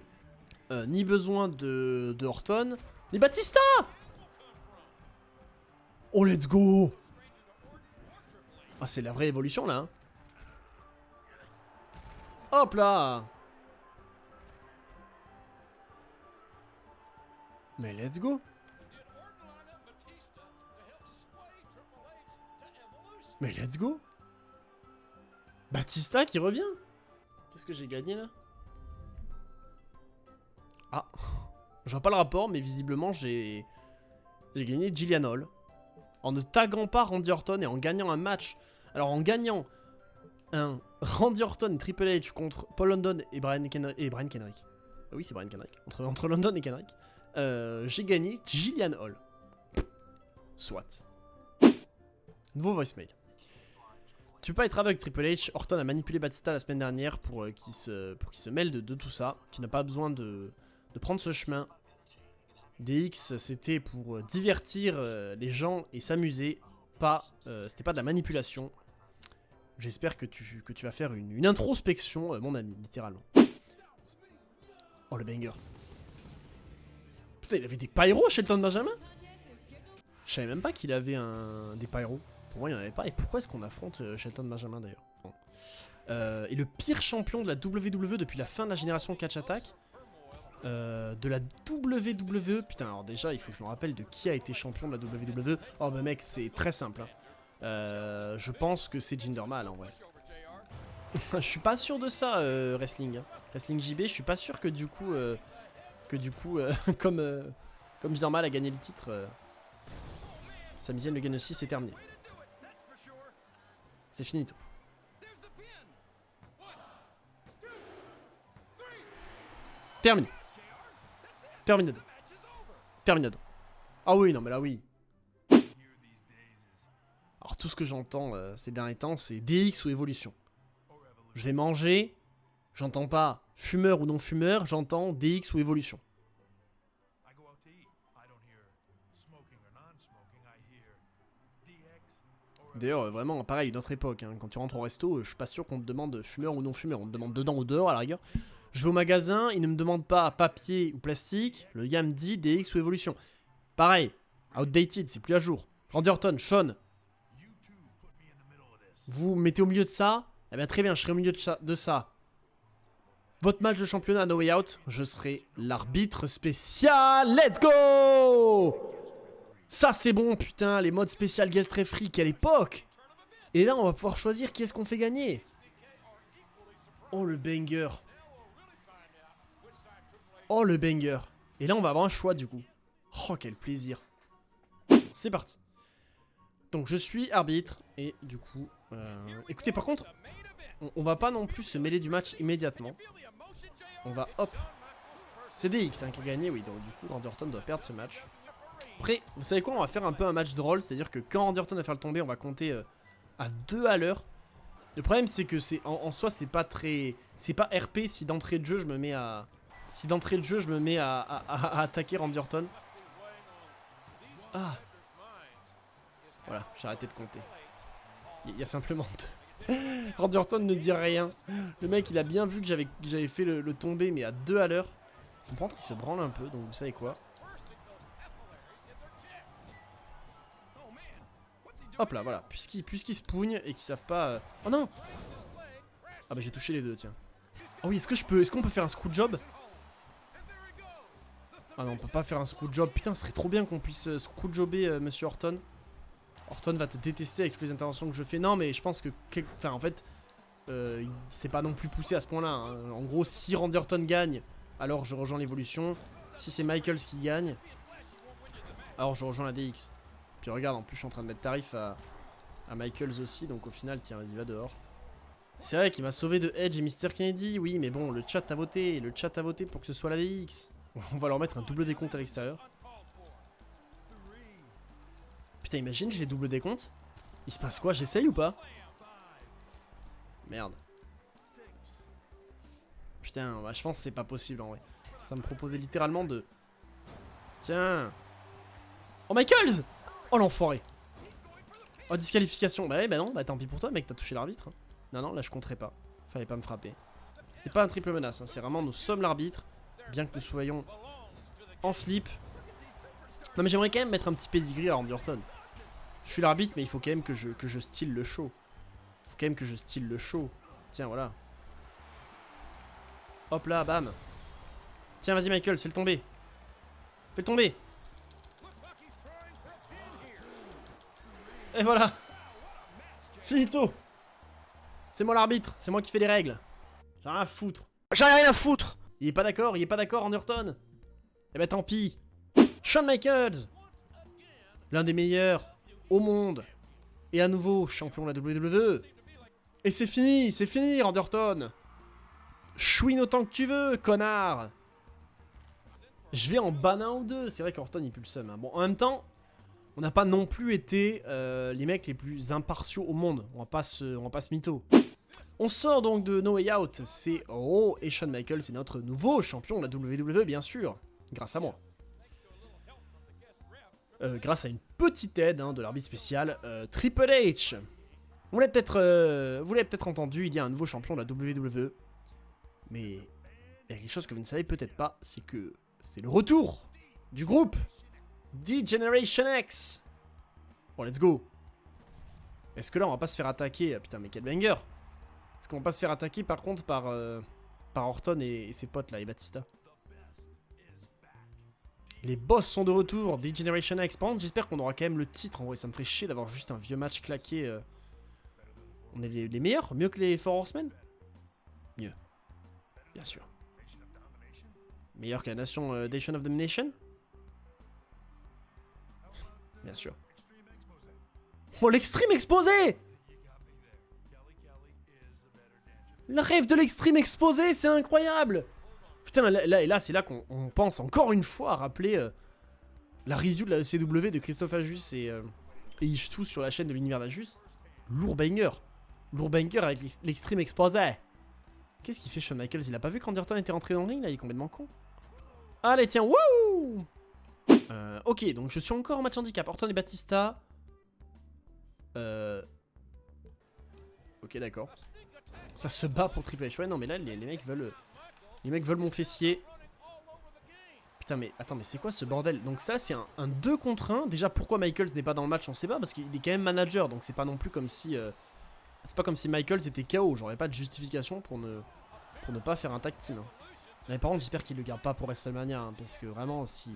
Ni besoin de Orton, ni Batista! Oh let's go! Ah c'est la vraie évolution là hein. Hop là! Mais let's go! Mais let's go! Batista qui revient! Qu'est-ce que j'ai gagné là? Ah! Je vois pas le rapport, mais visiblement j'ai gagné Gillian Hall. En ne taguant pas Randy Orton et en gagnant un match. Alors en gagnant un Randy Orton et Triple H contre Paul London et Brian Kendrick. Ah oui c'est Brian Kendrick. Entre London et Kendrick. J'ai gagné Gillian Hall. Soit. Nouveau voicemail. Tu peux pas être avec Triple H. Orton a manipulé Batista la semaine dernière pour qu'il se mêle de tout ça. Tu n'as pas besoin de prendre ce chemin. DX c'était pour divertir les gens et s'amuser. C'était pas de la manipulation. J'espère que tu vas faire une introspection, mon ami, littéralement. Oh le banger. Putain il avait des pyros Shelton Benjamin. Je savais même pas qu'il avait des pyros. Pour moi il n'y en avait pas. Et pourquoi est-ce qu'on affronte Shelton Benjamin d'ailleurs et le pire champion de la WWE depuis la fin de la génération Catch Attack. De la WWE. Putain alors déjà il faut que je me rappelle de qui a été champion de la WWE. Oh bah mec c'est très simple hein. Je pense que c'est Jinder Mahal en vrai. Je suis pas sûr de ça Wrestling hein. Wrestling JB je suis pas sûr que du coup comme Jinder Mahal a gagné le titre Sami Zayn le gagne aussi, c'est terminé. C'est fini tout. Terminé. Terminado. Terminado. Ah oui, non mais là oui. Alors tout ce que j'entends ces derniers temps, c'est DX ou évolution. Je vais manger, j'entends pas fumeur ou non fumeur, j'entends DX ou évolution. D'ailleurs, vraiment, pareil, une autre époque, hein. Quand tu rentres au resto, je suis pas sûr qu'on te demande fumeur ou non fumeur. On te demande dedans ou dehors, à la rigueur. Je vais au magasin, il ne me demande pas papier ou plastique. Le gars me dit DX ou évolution. Pareil, outdated, c'est plus à jour. Randy Orton, Sean, vous mettez au milieu de ça. Eh bien, très bien, je serai au milieu de ça. Votre match de championnat No Way Out, je serai l'arbitre spécial. Let's go! Ça c'est bon, putain, les modes spécial guest referee, quelle époque! Et là on va pouvoir choisir qui est-ce qu'on fait gagner. Oh le banger. Oh le banger. Et là on va avoir un choix du coup. Oh quel plaisir. C'est parti. Donc je suis arbitre et du coup... Écoutez par contre, on va pas non plus se mêler du match immédiatement. On va hop. C'est DX hein, qui a gagné, oui, donc du coup Randy Orton doit perdre ce match. Après, vous savez quoi, on va faire un peu un match drôle, c'est-à-dire que quand Randy Orton va faire le tomber, on va compter à 2 à l'heure. Le problème c'est que c'est en soi c'est pas très... C'est pas RP si d'entrée de jeu je me mets à... Si d'entrée de jeu je me mets à attaquer Randy Orton. Ah. Voilà, j'ai arrêté de compter. Il y a simplement 2. Randy Orton ne dit rien. Le mec il a bien vu que j'avais fait le tomber mais à 2 à l'heure. Je comprends qu'il se branle un peu, donc vous savez quoi. Hop là, voilà, puisqu'ils se pougnent et qu'ils savent pas... Oh non! Ah bah j'ai touché les deux, tiens. Oh oui, est-ce qu'on peut faire un screw job? Ah non, on peut pas faire un screw job. Putain, ce serait trop bien qu'on puisse screw jobber Monsieur Orton. Orton va te détester avec toutes les interventions que je fais. Non, mais je pense que... Enfin, en fait, il s'est pas non plus poussé à ce point-là. Hein. En gros, si Randy Orton gagne, alors je rejoins l'évolution. Si c'est Michaels qui gagne, alors je rejoins la DX. Puis regarde, en plus je suis en train de mettre tarif à Michaels aussi, donc au final, tiens, vas-y, va dehors. C'est vrai qu'il m'a sauvé de Edge et Mr. Kennedy, oui, mais bon, le chat a voté pour que ce soit la DX. On va leur mettre un double décompte à l'extérieur. Putain, imagine, j'ai double décompte. Il se passe quoi, j'essaye ou pas? Merde. Putain, bah, je pense que c'est pas possible en vrai. Ça me proposait littéralement de... Tiens. Oh, Michaels! Oh l'enfoiré. Oh disqualification. Bah ouais bah non, bah tant pis pour toi mec, t'as touché l'arbitre. Hein. Non non là je compterai pas. Fallait pas me frapper. C'était pas un triple menace, hein. C'est vraiment nous sommes l'arbitre. Bien que nous soyons en slip. Non mais j'aimerais quand même mettre un petit pedigree à Randy Orton. Je suis l'arbitre mais il faut quand même que je style le show. Faut quand même que je style le show. Tiens voilà. Hop là, bam. Tiens vas-y Michael, fais le tomber. Fais le tomber. Et voilà. Finito. C'est moi l'arbitre, c'est moi qui fais les règles. J'ai rien à foutre. J'en ai rien à foutre. Il est pas d'accord, Randy Orton. Eh ben tant pis. Shawn Michaels, l'un des meilleurs au monde. Et à nouveau champion de la WWE. Et c'est fini Randy Orton. Chouine autant que tu veux, connard. Je vais en banner ou deux. C'est vrai qu'Orton il pue le seum. Hein. Bon en même temps... On n'a pas non plus été les mecs les plus impartiaux au monde. On va pas se mytho. On sort donc de No Way Out. C'est Raw et Shawn Michaels, c'est notre nouveau champion de la WWE, bien sûr. Grâce à moi. Grâce à une petite aide hein, de l'arbitre spécial Triple H. Vous l'avez peut-être entendu, il y a un nouveau champion de la WWE. Mais il y a quelque chose que vous ne savez peut-être pas, c'est que c'est le retour du groupe D-Generation X. Bon, let's go. Est-ce que là, on va pas se faire attaquer? Putain, mais quel banger. Est-ce qu'on va pas se faire attaquer, par contre, par Orton et ses potes, là, et Batista? Les boss sont de retour. D-Generation X. Par contre, j'espère qu'on aura quand même le titre. En vrai, ça me ferait chier d'avoir juste un vieux match claqué. On est les meilleurs? Mieux que les Four Horsemen? Mieux. Bien sûr. Meilleur que la nation Nation of Domination? Bien sûr. Oh, l'extrême exposé! Le rêve de l'extrême exposé, c'est incroyable! Putain, là c'est là qu'on pense encore une fois à rappeler la review de la ECW de Christophe Ajus et Ishtou sur la chaîne de l'univers d'Ajus. Lourd banger. Lourd banger avec l'extreme exposé. Qu'est-ce qu'il fait Shawn Michaels? Il a pas vu quand Orton était rentré dans le ring là? Il est complètement con. Allez, tiens, wouh! Ok, donc je suis encore en match handicap. Orton et Batista. Ok, d'accord. Ça se bat pour Triple H. Ouais, non, mais là, les mecs veulent. Les mecs veulent mon fessier. Putain, mais attends, mais c'est quoi ce bordel? Donc, ça, c'est un 2 contre 1. Déjà, pourquoi Michaels n'est pas dans le match, on sait pas. Parce qu'il est quand même manager. Donc, c'est pas non plus comme si. C'est pas comme si Michaels était KO. J'aurais pas de justification pour ne pas faire un tag team. Hein. Mais par contre, j'espère qu'il le garde pas pour WrestleMania. Hein, parce que vraiment, si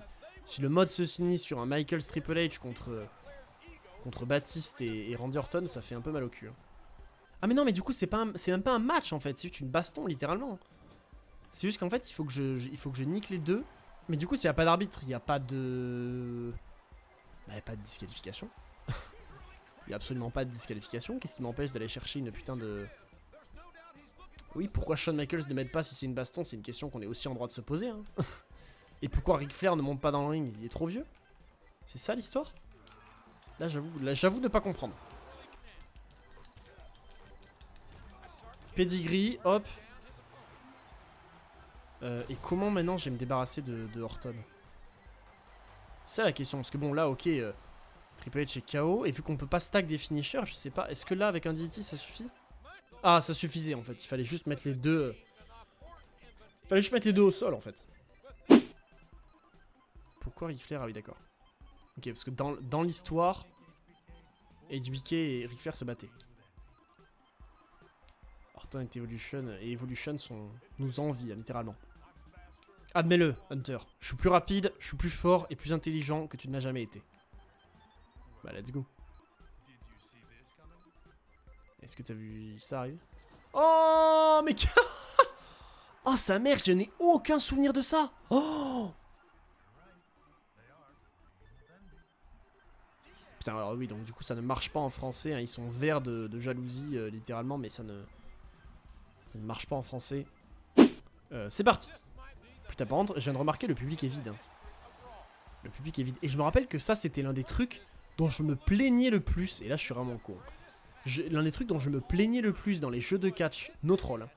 le mode se finit sur un Michaels Triple H contre Batiste et Randy Orton, ça fait un peu mal au cul. Hein. Ah mais non, mais du coup c'est même pas un match en fait, c'est juste une baston littéralement. C'est juste qu'en fait il faut que je nique les deux. Mais du coup s'il n'y a pas d'arbitre, il n'y a pas de... Bah, il n'y a pas de disqualification. Il n'y a absolument pas de disqualification. Qu'est-ce qui m'empêche d'aller chercher une putain de... Oui, pourquoi Shawn Michaels ne m'aide pas si c'est une baston? C'est une question qu'on est aussi en droit de se poser. Hein. Et pourquoi Ric Flair ne monte pas dans le ring? Il est trop vieux? C'est ça l'histoire? Là j'avoue ne pas comprendre. Pedigree, hop. Et comment maintenant je vais me débarrasser de Orton? C'est ça la question, parce que bon là ok, Triple H est KO, et vu qu'on peut pas stack des finishers, je sais pas, est-ce que là avec un DDT ça suffit? Ah ça suffisait en fait, il fallait juste mettre les deux... Il fallait juste mettre les deux au sol en fait. Pourquoi Ric Flair? Ah oui d'accord. Ok, parce que dans l'histoire, HBK et Ric Flair se battaient. Orton et Evolution nous envient littéralement. Admets-le, Hunter. Je suis plus rapide, je suis plus fort et plus intelligent que tu ne l'as jamais été. Bah let's go. Est-ce que t'as vu ça arriver? Oh mais... Oh sa mère, je n'ai aucun souvenir de ça. Oh. Putain alors oui, donc du coup ça ne marche pas en français, hein. Ils sont verts de jalousie littéralement, mais ça ne marche pas en français. C'est parti. Putain par contre je viens de remarquer le public est vide. Hein. Le public est vide. Et je me rappelle que ça c'était l'un des trucs dont je me plaignais le plus. Et là je suis vraiment con. L'un des trucs dont je me plaignais le plus dans les jeux de catch, no troll, hein,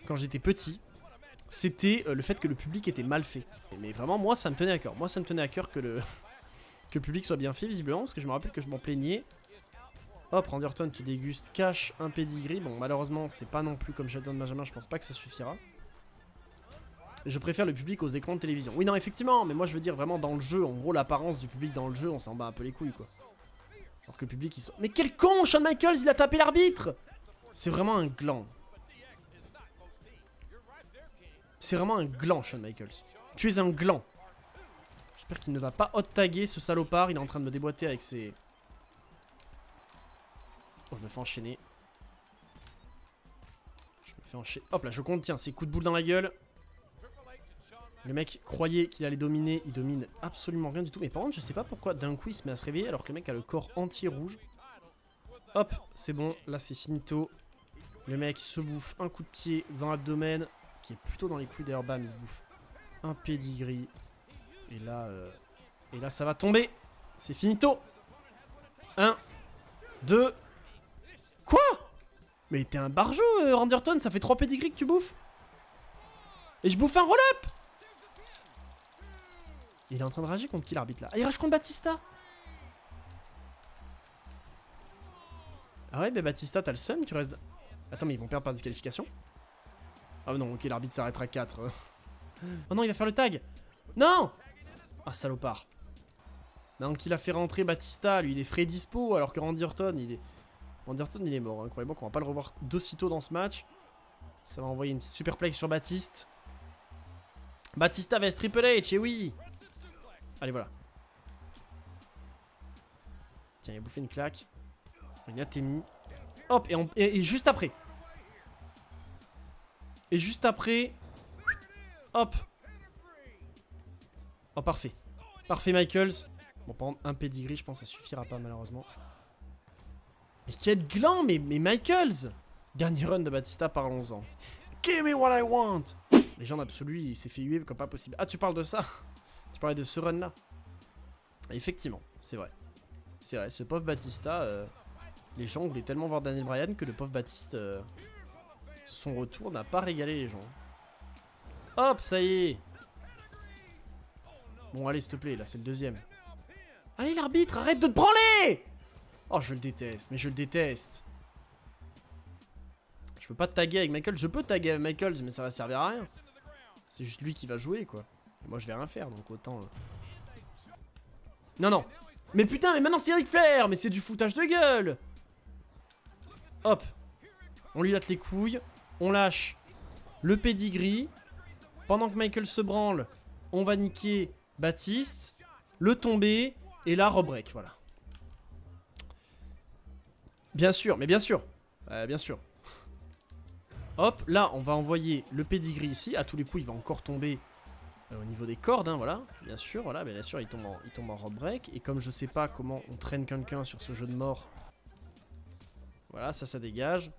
quand j'étais petit, c'était le fait que le public était mal fait. Mais vraiment moi ça me tenait à cœur. Moi ça me tenait à cœur que le public soit bien fait visiblement. Parce que je me rappelle que je m'en plaignais. Hop, Randy Orton, tu dégustes, cache un pedigree. Bon, malheureusement, c'est pas non plus comme Sheldon Benjamin, je pense pas que ça suffira. Je préfère le public aux écrans de télévision. Oui, non, effectivement, mais moi je veux dire vraiment dans le jeu. En gros, l'apparence du public dans le jeu, on s'en bat un peu les couilles, quoi. Alors que le public, ils sont... Mais quel con, Shawn Michaels, il a tapé l'arbitre! C'est vraiment un gland. C'est vraiment un gland, Shawn Michaels. Tu es un gland. J'espère qu'il ne va pas hot-taguer ce salopard. Il est en train de me déboîter avec ses... Oh, je me fais enchaîner. Hop là, je contiens ces coups de boule dans la gueule. Le mec croyait qu'il allait dominer. Il domine absolument rien du tout. Mais par contre, je sais pas pourquoi d'un coup il se met à se réveiller alors que le mec a le corps entier rouge. Hop, c'est bon. Là, c'est finito. Le mec se bouffe un coup de pied dans l'abdomen. Qui est plutôt dans les couilles d'ailleurs. Bam, il se bouffe un pedigree. Et là, ça va tomber. C'est finito. 1, 2... Quoi? Mais t'es un barjot, Randy Orton, ça fait 3 pédigris que tu bouffes. Et je bouffe un roll-up. Il est en train de rager contre qui l'arbitre là? Ah, il rage contre Batista. Ah ouais, mais Batista, t'as le seum, tu restes... Attends, mais ils vont perdre par disqualification? Ah non, ok, l'arbitre s'arrêtera à 4. Oh non, il va faire le tag. Non. Ah, salopard. Donc il a fait rentrer Batista, lui il est frais dispo, alors que Randy Orton, il est mort. Hein. Croyez-moi qu'on va pas le revoir d'aussitôt dans ce match. Ça va envoyer une petite superplex sur Batiste. Batista vs Triple H, et oui. Allez, voilà. Tiens, il a bouffé une claque. Une atémie. Hop, et juste après. Et juste après. Hop. Oh, parfait. Parfait, Michaels. Bon, par contre, un pedigree, je pense que ça suffira pas, malheureusement. Mais quel gland, mais Michaels! Dernier run de Batista, parlons-en. Give me what I want! Légende absolue, il s'est fait huer comme pas possible. Ah, tu parles de ça? Tu parlais de ce run là? Effectivement, c'est vrai. C'est vrai, ce pauvre Batista, les gens voulaient tellement voir Daniel Bryan que le pauvre Baptiste, son retour n'a pas régalé les gens. Hop, ça y est. Bon, allez, s'il te plaît, là, c'est le deuxième. Allez, l'arbitre, arrête de te branler! Oh, je le déteste, mais je le déteste. Je peux pas te taguer avec Michael. Je peux taguer avec Michael, mais ça va servir à rien. C'est juste lui qui va jouer, quoi. Et moi, je vais rien faire, donc autant... Non, non. Mais putain, mais maintenant, c'est Ric Flair. Mais c'est du foutage de gueule. Hop. On lui latte les couilles. On lâche le pedigree. Pendant que Michael se branle, on va niquer Baptiste. Le tomber. Et là, rebreak, voilà. Bien sûr, mais bien sûr. Bien sûr. Hop, là, on va envoyer le pedigree ici. À tous les coups, il va encore tomber au niveau des cordes, hein, voilà. Bien sûr, voilà, bien sûr, il tombe en rope break. Et comme je sais pas comment on traîne quelqu'un sur ce jeu de mort, voilà, ça dégage.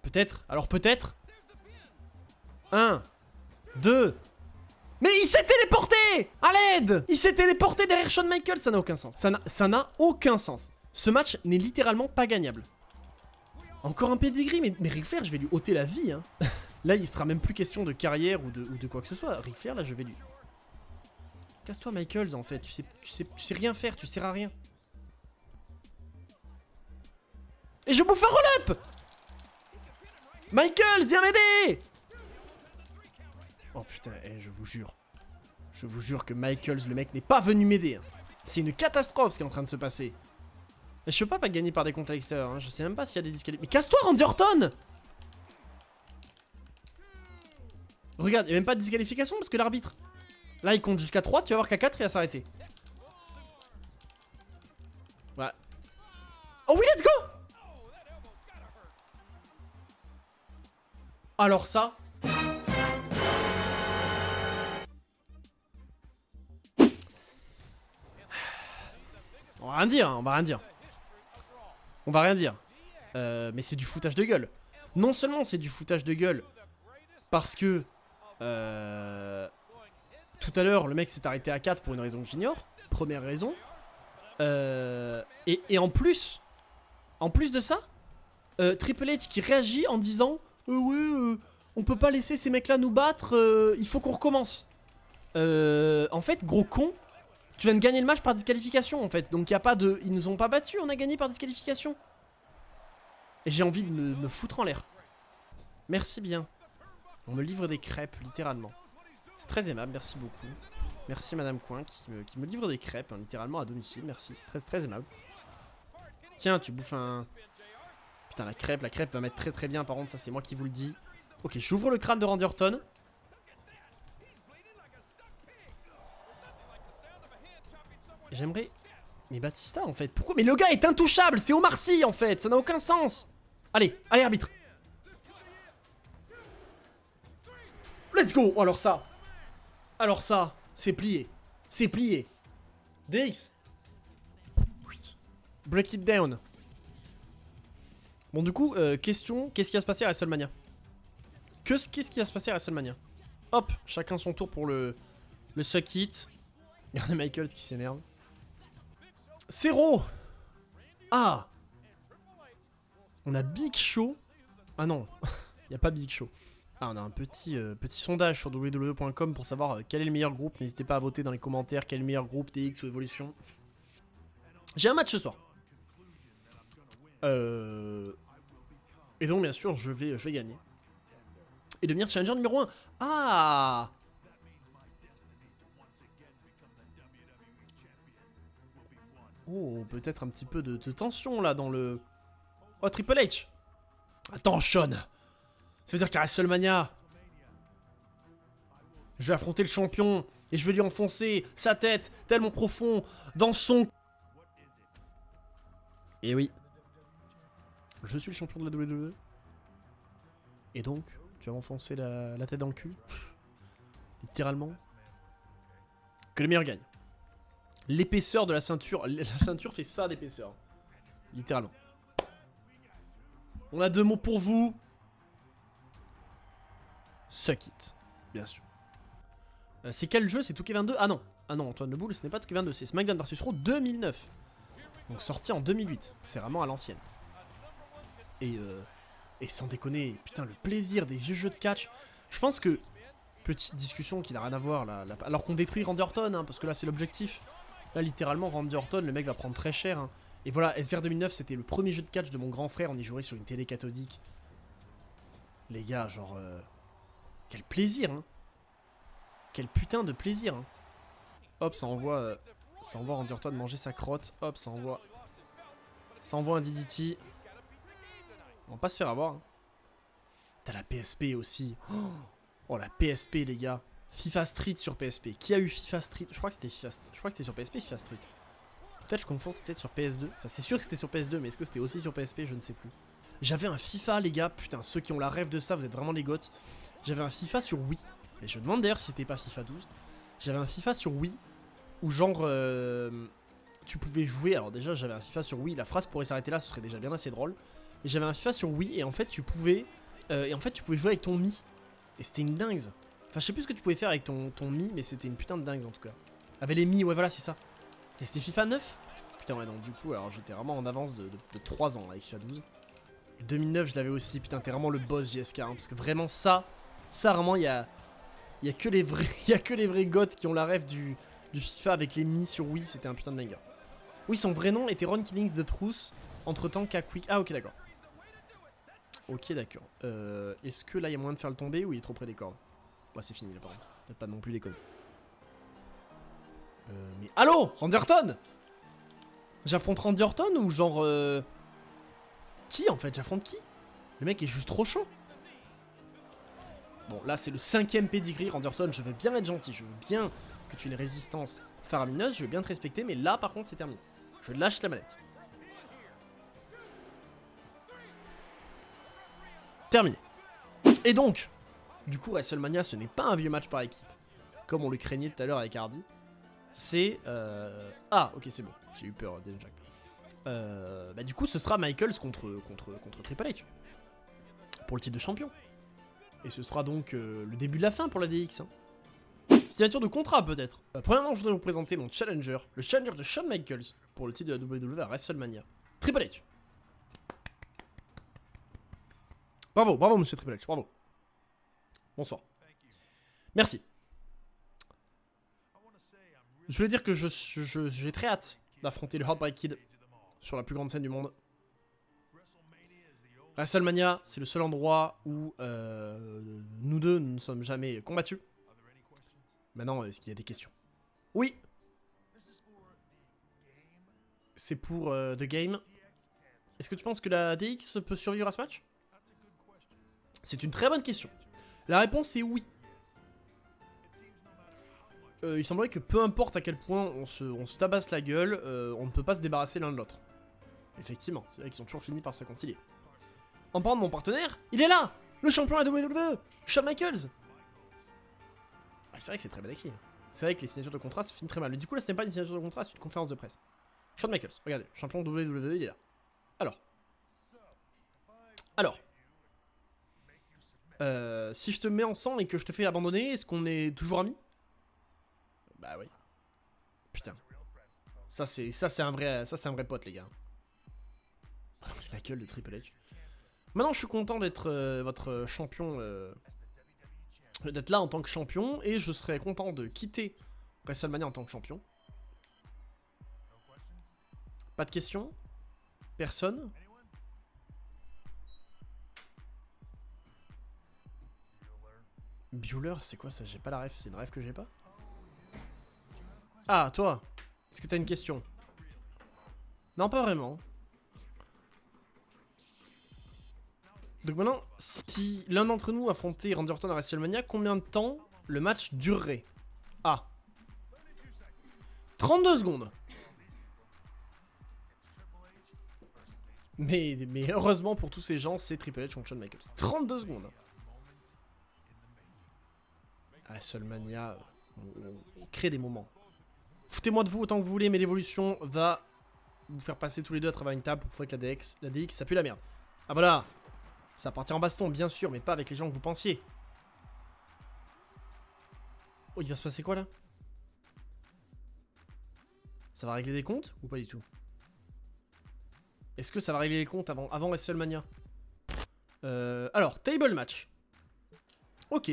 Peut-être, alors peut-être. 1, 2. Mais il s'est téléporté! À l'aide! Il s'est téléporté derrière Shawn Michaels, ça n'a aucun sens. Ça n'a aucun sens. Ce match n'est littéralement pas gagnable. Encore un pedigree, mais Ric Flair, je vais lui ôter la vie, hein. Là, il sera même plus question de carrière ou de quoi que ce soit. Ric Flair, là, je vais lui... Casse-toi, Michaels, en fait. Tu sais rien faire, tu sers à rien. Et je bouffe un roll-up! Michaels, viens m'aider! Oh putain, je vous jure. Je vous jure que Michaels, le mec, n'est pas venu m'aider. Hein. C'est une catastrophe ce qui est en train de se passer. Et je peux pas gagner par des comptes à l'extérieur. Hein. Je sais même pas s'il y a des disqualifications. Mais casse-toi, Randy Orton! Regarde, il n'y a même pas de disqualification parce que l'arbitre... Là, il compte jusqu'à 3, tu vas voir qu'à 4, il va s'arrêter. Ouais. Oh oui, let's go! Alors ça... On va rien dire, hein, on va rien dire. On va rien dire. Mais c'est du foutage de gueule. Non seulement c'est du foutage de gueule parce que... tout à l'heure, le mec s'est arrêté à 4 pour une raison que j'ignore. Première raison. Et en plus de ça, Triple H qui réagit en disant on peut pas laisser ces mecs là nous battre, il faut qu'on recommence. En fait, gros con, tu viens de gagner le match par disqualification en fait. Donc y a pas de... Ils nous ont pas battus, on a gagné par disqualification. Et j'ai envie de me foutre en l'air. Merci bien. On me livre des crêpes, littéralement. C'est très aimable, merci beaucoup. Merci Madame Coin qui me livre des crêpes, hein, littéralement à domicile, merci. C'est très très aimable. Tiens, tu bouffes un... Putain, la crêpe va mettre très très bien, par contre, ça c'est moi qui vous le dis. Ok, j'ouvre le crâne de Randy Orton. J'aimerais... Mais Batista en fait, pourquoi? Mais le gars est intouchable, c'est Omar Sy en fait, ça n'a aucun sens. Allez, allez arbitre. Let's go. Oh, alors ça, c'est plié. C'est plié. DX. Break it down. Bon du coup, question, qu'est-ce qui va se passer à WrestleMania? Qu'est-ce qui va se passer à WrestleMania? Hop, chacun son tour pour le suck it. Regardez Michaels qui s'énerve. Zéro. Ah. On a Big Show. Ah non, il n'y a pas Big Show. Ah, on a un petit sondage sur www.com pour savoir quel est le meilleur groupe. N'hésitez pas à voter dans les commentaires quel est le meilleur groupe, TX ou Evolution. J'ai un match ce soir. Et donc bien sûr je vais gagner. Et devenir challenger numéro 1. Ah. Oh, peut-être un petit peu de tension là dans le... Oh, Triple H. Attends, Sean. Ça veut dire qu'à WrestleMania, je vais affronter le champion et je vais lui enfoncer sa tête tellement profond dans son... Et oui. Je suis le champion de la WWE. Et donc, tu vas m'enfoncer la tête dans le cul. Littéralement. Que le meilleur gagne. L'épaisseur de la ceinture. La ceinture fait ça d'épaisseur. Littéralement. On a 2 mots pour vous. Suck it. Bien sûr. C'est quel jeu? C'est 2K22? Ah non. Ah non, Antoine Le Boule, ce n'est pas 2K22, c'est SmackDown vs Raw 2009. Donc sorti en 2008. C'est vraiment à l'ancienne. Et sans déconner, putain, le plaisir des vieux jeux de catch. Je pense que, petite discussion qui n'a rien à voir là, alors qu'on détruit Randy Orton, hein, parce que là c'est l'objectif. Là littéralement Randy Orton, le mec va prendre très cher. Hein. Et voilà, SVR 2009 c'était le premier jeu de catch de mon grand frère, on y jouait sur une télé cathodique. Les gars, genre... quel plaisir, hein. Quel putain de plaisir, hein. Hop, ça envoie Randy Orton manger sa crotte. Hop, ça envoie un DDT. On va pas se faire avoir. Hein. T'as la PSP aussi. Oh, la PSP, les gars. FIFA Street sur PSP. Qui a eu FIFA Street? Je crois que c'était sur PSP, FIFA Street. Peut-être je confonds, c'était peut-être sur PS2. Enfin, c'est sûr que c'était sur PS2, mais est-ce que c'était aussi sur PSP? Je ne sais plus. J'avais un FIFA, les gars. Putain, ceux qui ont la rêve de ça, vous êtes vraiment les goths. J'avais un FIFA sur Wii. Et je me demande d'ailleurs si c'était pas FIFA 12. J'avais un FIFA sur Wii. Où genre... tu pouvais jouer... Alors déjà, j'avais un FIFA sur Wii. La phrase pourrait s'arrêter là, ce serait déjà bien assez drôle. Et j'avais un FIFA sur Wii. Et en fait, tu pouvais... jouer avec ton Mi. Et c'était une dingue. Enfin, je sais plus ce que tu pouvais faire avec ton Mi. Mais c'était une putain de dingue en tout cas. Avec les Mi, ouais, voilà, c'est ça. Et c'était FIFA 9. Putain, ouais, donc du coup, alors j'étais vraiment en avance de 3 ans là, avec FIFA 12. 2009, je l'avais aussi. Putain, t'es vraiment le boss JSK. Hein, parce que vraiment, ça vraiment, il y a que les vrais goths qui ont la rêve du FIFA avec les Mi sur Wii. C'était un putain de banger. Oui, son vrai nom était Ron Killings de Trousse. Entre temps, K-Quick. Ah, ok, d'accord. Ok, d'accord. Est-ce que là, il y a moyen de faire le tomber ou il est trop près des cordes? Bah, c'est fini là, par contre. Peut-être pas non plus déconner. Mais allô, Randy Orton! J'affronte Randy Orton ou genre... Qui en fait? J'affronte qui? Le mec est juste trop chaud. Bon, là c'est le 5ème pedigree, Randy Orton, je veux bien être gentil, je veux bien que tu aies une résistance faramineuse, je veux bien te respecter, mais là par contre c'est terminé. Je lâche la manette. Terminé. Et donc, du coup WrestleMania ce n'est pas un vieux match par équipe, comme on le craignait tout à l'heure avec Hardy. C'est... Ah, ok c'est bon, j'ai eu peur déjà. Bah du coup ce sera Michaels contre Triple H. Pour le titre de champion. Et ce sera donc le début de la fin pour la DX. Hein. Signature de contrat peut-être. Premièrement, je voudrais vous présenter mon challenger, le challenger de Shawn Michaels pour le titre de la WWE à WrestleMania. Triple H. Bravo monsieur Triple H, bravo. Bonsoir. Merci. Je voulais dire que j'ai très hâte d'affronter le Heartbreak Kid sur la plus grande scène du monde. WrestleMania, c'est le seul endroit où nous deux ne nous sommes jamais combattus. Maintenant, est-ce qu'il y a des questions? Oui. C'est pour The Game. Est-ce que tu penses que la DX peut survivre à ce match? C'est une très bonne question. La réponse est oui. Il semblerait que peu importe à quel point on se tabasse la gueule, on ne peut pas se débarrasser l'un de l'autre. Effectivement, c'est vrai qu'ils sont toujours finis par se réconcilier. En parlant de mon partenaire, il est là! Le champion de la WWE! Shawn Michaels! Ah, c'est vrai que c'est très mal écrit. C'est vrai que les signatures de contrat se finissent très mal. Mais du coup, là, ce n'est pas une signature de contrat, c'est une conférence de presse. Shawn Michaels, regardez, champion de WWE, il est là. Alors. Si je te mets en sang et que je te fais abandonner, est-ce qu'on est toujours amis? Bah oui. Putain. Ça c'est un vrai pote les gars. La gueule de Triple H. Maintenant je suis content d'être votre champion, d'être là en tant que champion, et je serais content de quitter WrestleMania en tant que champion. Pas de questions? Personne? Bueller, c'est quoi ça? J'ai pas la ref, c'est une ref que j'ai pas? Ah, toi, est-ce que t'as une question? Non, pas vraiment. Donc maintenant, si l'un d'entre nous affrontait Randy Orton à WrestleMania, combien de temps le match durerait? Ah. 32 secondes. Mais heureusement pour tous ces gens, c'est Triple H contre Shawn Michaels. 32 secondes. À WrestleMania, on crée des moments. Foutez-moi de vous autant que vous voulez, mais l'évolution va vous faire passer tous les deux à travers une table pour que la DX, ça pue la merde. Ah voilà. Ça va partir en baston, bien sûr, mais pas avec les gens que vous pensiez. Oh, il va se passer quoi là? Ça va régler des comptes ou pas du tout? Est-ce que ça va régler les comptes avant WrestleMania? Alors, table match. Ok.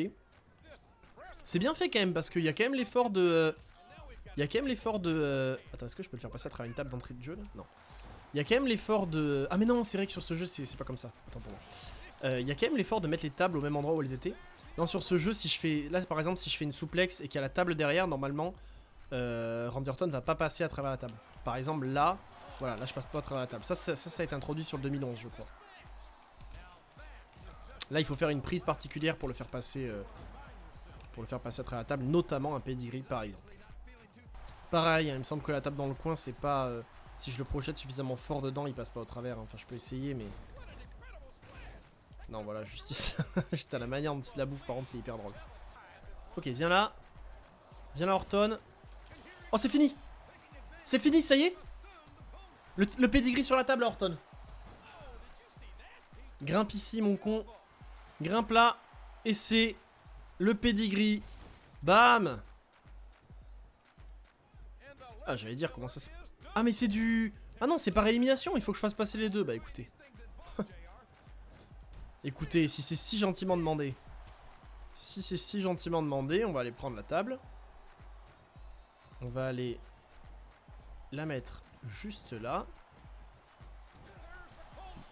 C'est bien fait quand même parce qu'il y a quand même l'effort de... Attends, est-ce que je peux le faire passer à travers une table d'entrée de jeu là? Non. Il y a quand même l'effort de... Ah mais non, c'est vrai que sur ce jeu, c'est pas comme ça. Attends pour moi. Il y a quand même l'effort de mettre les tables au même endroit où elles étaient. Non, sur ce jeu, si je fais... Là, par exemple, si je fais une souplex et qu'il y a la table derrière, normalement, Randy Orton va pas passer à travers la table. Par exemple, là... Voilà, là, je passe pas à travers la table. Ça a été introduit sur le 2011, je crois. Là, il faut faire une prise particulière pour le faire passer... à travers la table, notamment un pedigree, par exemple. Pareil, hein, il me semble que la table dans le coin, c'est pas... si je le projette suffisamment fort dedans, il passe pas au travers. Hein. Enfin, je peux essayer, mais... Non, voilà, juste juste à la manière dont il se la bouffe, par contre, c'est hyper drôle. Ok, viens là. Viens là, Orton. Oh, c'est fini. C'est fini, ça y est. Le pedigree sur la table, Orton. Grimpe ici, mon con. Grimpe là. Et c'est le pedigree. Bam. Ah, j'allais dire comment ça se... Ah, mais c'est du... Ah non, c'est par élimination, il faut que je fasse passer les deux. Bah, écoutez. Écoutez, si c'est si gentiment demandé. Si c'est si gentiment demandé, on va aller prendre la table. On va aller la mettre juste là.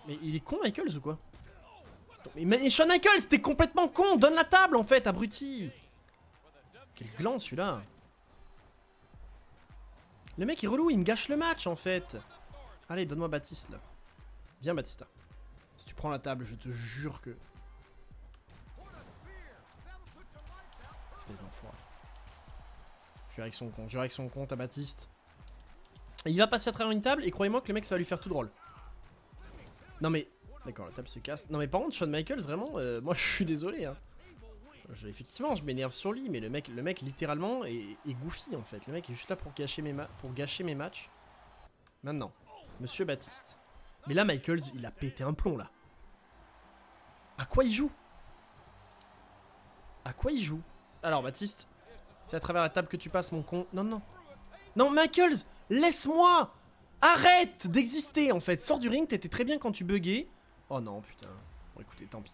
Mais il est con, Michaels, ou quoi? Mais Shawn Michaels, t'es complètement con. Donne la table, en fait, abruti. Quel gland, celui-là. Le mec est relou, il me gâche le match, en fait. Allez, donne-moi Baptiste, là. Viens, Batista. Si tu prends la table, je te jure que... Espèce d'enfoiré. Je vais avec son compte à Baptiste. Et il va passer à travers une table et croyez-moi que le mec ça va lui faire tout drôle. Non mais... D'accord, la table se casse. Non mais par contre, Shawn Michaels, vraiment, moi je suis désolé. Hein. Effectivement, je m'énerve sur lui, mais le mec littéralement est goofy en fait. Le mec est juste là pour gâcher mes matchs. Maintenant, Monsieur Baptiste. Mais là, Michaels, il a pété un plomb là. À quoi il joue? À quoi il joue? Alors, Baptiste, c'est à travers la table que tu passes, mon con. Non, non. Non, Michaels, laisse-moi! Arrête d'exister en fait. Sors du ring, t'étais très bien quand tu buguais. Oh non, putain. Bon, écoutez, tant pis.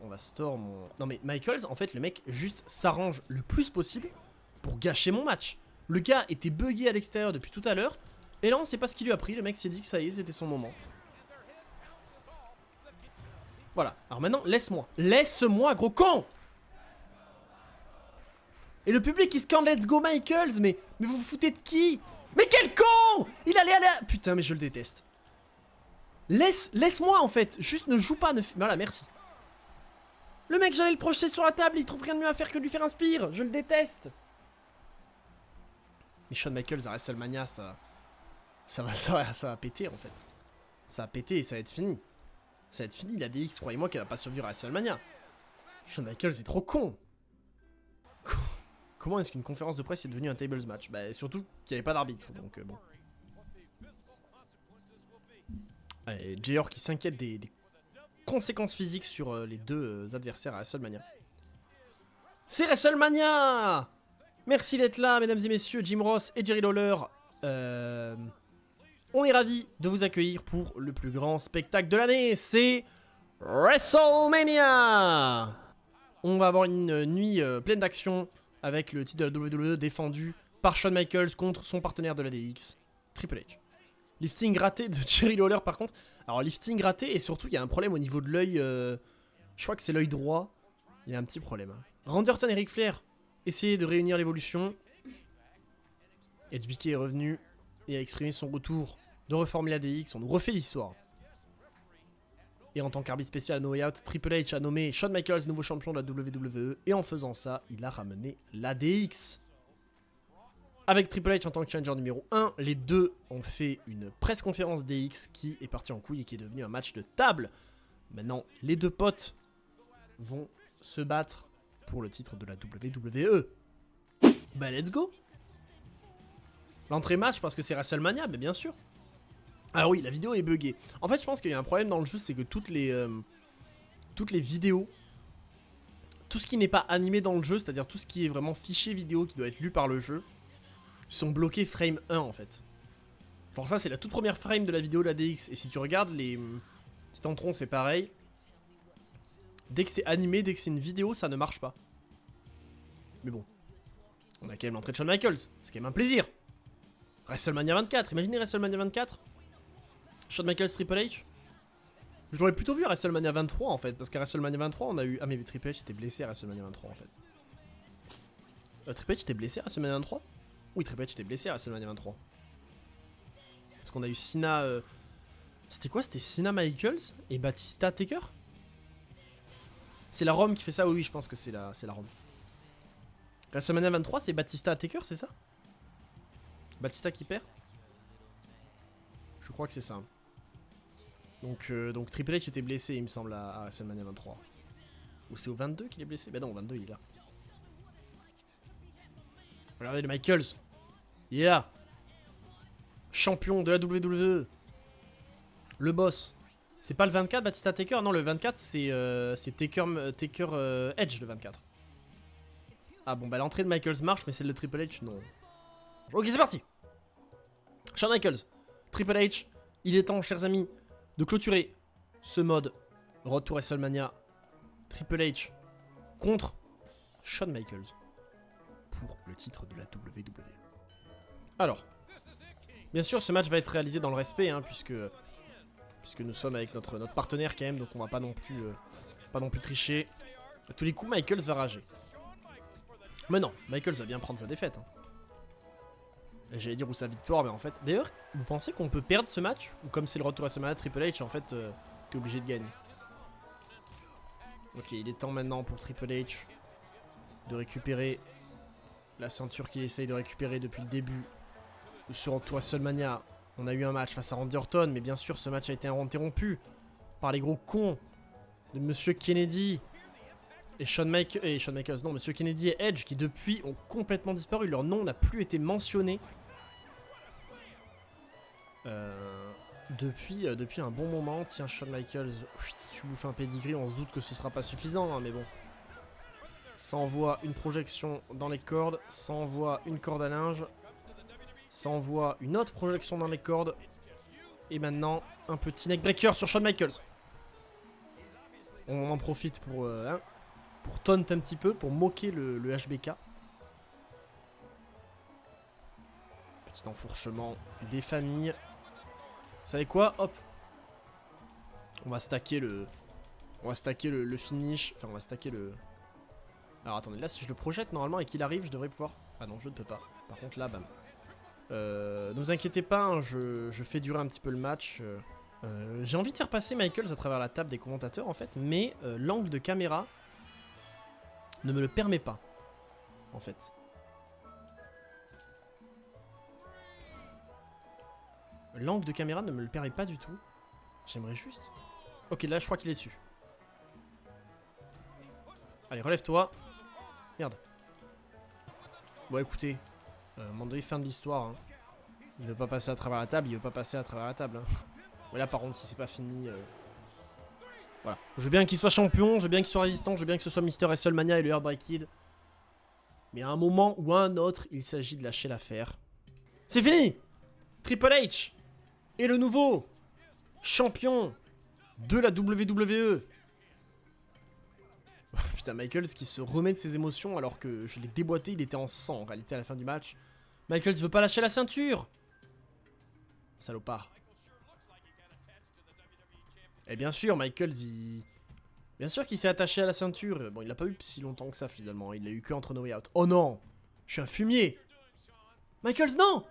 On va store mon... Non mais Michaels, en fait, le mec juste s'arrange le plus possible pour gâcher mon match. Le gars était bugué à l'extérieur depuis tout à l'heure. Et là, on sait pas ce qu'il lui a pris. Le mec s'est dit que ça y est, c'était son moment. Voilà. Alors maintenant, laisse-moi. Laisse-moi, gros con! Et le public, il scanne Let's Go Michaels. Mais vous vous foutez de qui? Mais quel con! Il allait aller à... Putain, mais je le déteste. Laisse-moi, en fait. Juste ne joue pas. Voilà, merci. Le mec, j'allais le projeter sur la table. Il trouve rien de mieux à faire que de lui faire un spire. Je le déteste. Mais Shawn Michaels à WrestleMania, ça va péter, en fait. Ça va péter et ça va être fini. Ça va être fini, la DX, croyez-moi qu'elle va pas survivre à WrestleMania. Shawn Michaels est trop con. Comment est-ce qu'une conférence de presse est devenue un tables match? Bah surtout qu'il n'y avait pas d'arbitre, donc bon. Et JR qui s'inquiète des conséquences physiques sur les deux adversaires à WrestleMania. C'est WrestleMania! Merci d'être là, mesdames et messieurs, Jim Ross et Jerry Lawler. On est ravis de vous accueillir pour le plus grand spectacle de l'année, c'est WrestleMania! On va avoir une nuit pleine d'action avec le titre de la WWE défendu par Shawn Michaels contre son partenaire de la DX, Triple H. Lifting raté de Jerry Lawler par contre. Alors lifting raté et surtout il y a un problème au niveau de l'œil, je crois que c'est l'œil droit. Il y a un petit problème. Randy Orton et Ric Flair essayaient de réunir l'évolution. HBK est revenu et a exprimé son retour de reformer la DX. On nous refait l'histoire. Et en tant qu'arbitre spécial à No Way Out, Triple H a nommé Shawn Michaels nouveau champion de la WWE. Et en faisant ça, il a ramené la DX. Avec Triple H en tant que challenger numéro 1, les deux ont fait une press conférence DX qui est partie en couille et qui est devenu un match de table. Maintenant, les deux potes vont se battre pour le titre de la WWE. Bah let's go. L'entrée match parce que c'est WrestleMania, mais bien sûr. Ah oui, la vidéo est buggée. En fait, je pense qu'il y a un problème dans le jeu, c'est que toutes les vidéos tout ce qui n'est pas animé dans le jeu, c'est-à-dire tout ce qui est vraiment fichier vidéo qui doit être lu par le jeu, sont bloqués frame 1 en fait. Genre ça c'est la toute première frame de la vidéo de la DX. Et si tu regardes les Titantron c'est pareil. Dès que c'est animé, dès que c'est une vidéo, ça ne marche pas. Mais bon. On a quand même l'entrée de Shawn Michaels. C'est quand même un plaisir. WrestleMania 24. Imaginez WrestleMania 24. Shawn Michaels Triple H. Je l'aurais plutôt vu à WrestleMania 23 en fait. Parce qu'à WrestleMania 23 on a eu... Ah mais Triple H était blessé à WrestleMania 23 en fait. Triple H était blessé à WrestleMania 23? Oui, Triple H était blessé à WrestleMania 23. Parce qu'on a eu Cena... C'était quoi? C'était Cena Michaels et Batista Taker? C'est la Rome qui fait ça? Oui, oui, je pense que c'est la Rome. WrestleMania 23, c'est Batista Taker, c'est ça? Batista qui perd? Je crois que c'est ça. Donc Triple H était blessé, il me semble, à WrestleMania 23. Ou c'est au 22 qu'il est blessé? Bah non, au 22, il est là. Regardez le Michaels. Il est là. Champion de la WWE. Le boss. C'est pas le 24 Batista Taker? Non, le 24 c'est Taker Edge le 24. Ah bon, bah l'entrée de Michaels marche, mais celle de Triple H, non. Ok, c'est parti. Shawn Michaels. Triple H. Il est temps, chers amis, de clôturer ce mode Road to WrestleMania. Triple H contre Shawn Michaels pour le titre de la WWE. Alors, bien sûr, ce match va être réalisé dans le respect, hein, puisque nous sommes avec notre partenaire quand même, donc on va pas non plus tricher. À tous les coups, Michaels va rager. Mais non, Michaels va bien prendre sa défaite. Hein. J'allais dire ou sa victoire, mais en fait... D'ailleurs, vous pensez qu'on peut perdre ce match? Ou comme c'est le retour à WrestleMania, Triple H, en fait, t'es obligé de gagner. Ok, il est temps maintenant pour Triple H de récupérer la ceinture qu'il essaye de récupérer depuis le début de ce retour à WrestleMania. On a eu un match face à Randy Orton, mais bien sûr, ce match a été interrompu par les gros cons de Monsieur Kennedy et Shawn Michaels. Non, Monsieur Kennedy et Edge qui depuis ont complètement disparu. Leur nom n'a plus été mentionné depuis un bon moment. Tiens, Shawn Michaels, tu bouffes un pedigree, on se doute que ce sera pas suffisant, hein, mais bon. Ça envoie une projection dans les cordes, ça envoie une corde à linge, ça envoie une autre projection dans les cordes. Et maintenant, un petit neckbreaker sur Shawn Michaels. On en profite pour taunt un petit peu, pour moquer le HBK. Petit enfourchement des familles. Vous savez quoi? Hop. On va stacker le finish. Enfin, on va stacker le... Alors attendez, là si je le projette normalement et qu'il arrive, je devrais pouvoir... Ah non, je ne peux pas. Par contre là, bam. Ne vous inquiétez pas, hein, je fais durer un petit peu le match. J'ai envie de faire passer Michaels à travers la table des commentateurs en fait, mais l'angle de caméra ne me le permet pas, en fait. L'angle de caméra ne me le permet pas du tout. J'aimerais juste... Ok, là je crois qu'il est dessus. Allez, relève-toi. Merde. Bon écoutez, à un moment donné, fin de l'histoire. Hein. Il veut pas passer à travers la table, il veut pas passer à travers la table. Hein. Mais là par contre, si c'est pas fini... Voilà. Je veux bien qu'il soit champion, je veux bien qu'il soit résistant, je veux bien que ce soit Mr. WrestleMania et le Heartbreak Kid. Mais à un moment ou à un autre, il s'agit de lâcher l'affaire. C'est fini! Triple H est le nouveau champion de la WWE. Putain, Michaels qui se remet de ses émotions alors que je l'ai déboîté, il était en sang en réalité à la fin du match. Michaels veut pas lâcher la ceinture. Salopard. Et bien sûr, Michaels, bien sûr qu'il s'est attaché à la ceinture. Bon, il l'a pas eu si longtemps que ça finalement. Il l'a eu que entre No Way Out. Oh non! Je suis un fumier! Michaels, non!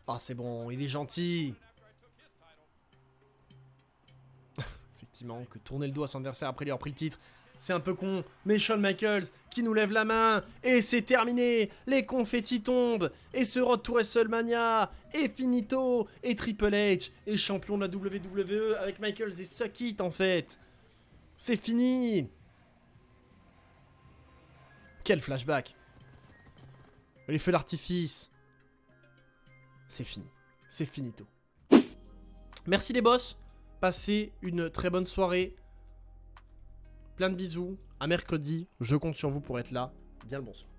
Ah, c'est bon, il est gentil. Effectivement, que tourner le dos à son adversaire après lui avoir pris le titre, c'est un peu con. Mais Shawn Michaels qui nous lève la main. Et c'est terminé. Les confettis tombent. Et ce Road to WrestleMania est finito. Et Triple H est champion de la WWE avec Michaels et Suck It en fait. C'est fini. Quel flashback. Les feux d'artifice. C'est fini. C'est finito. Merci les boss. Passez une très bonne soirée. Plein de bisous. À mercredi. Je compte sur vous pour être là. Bien le bonsoir.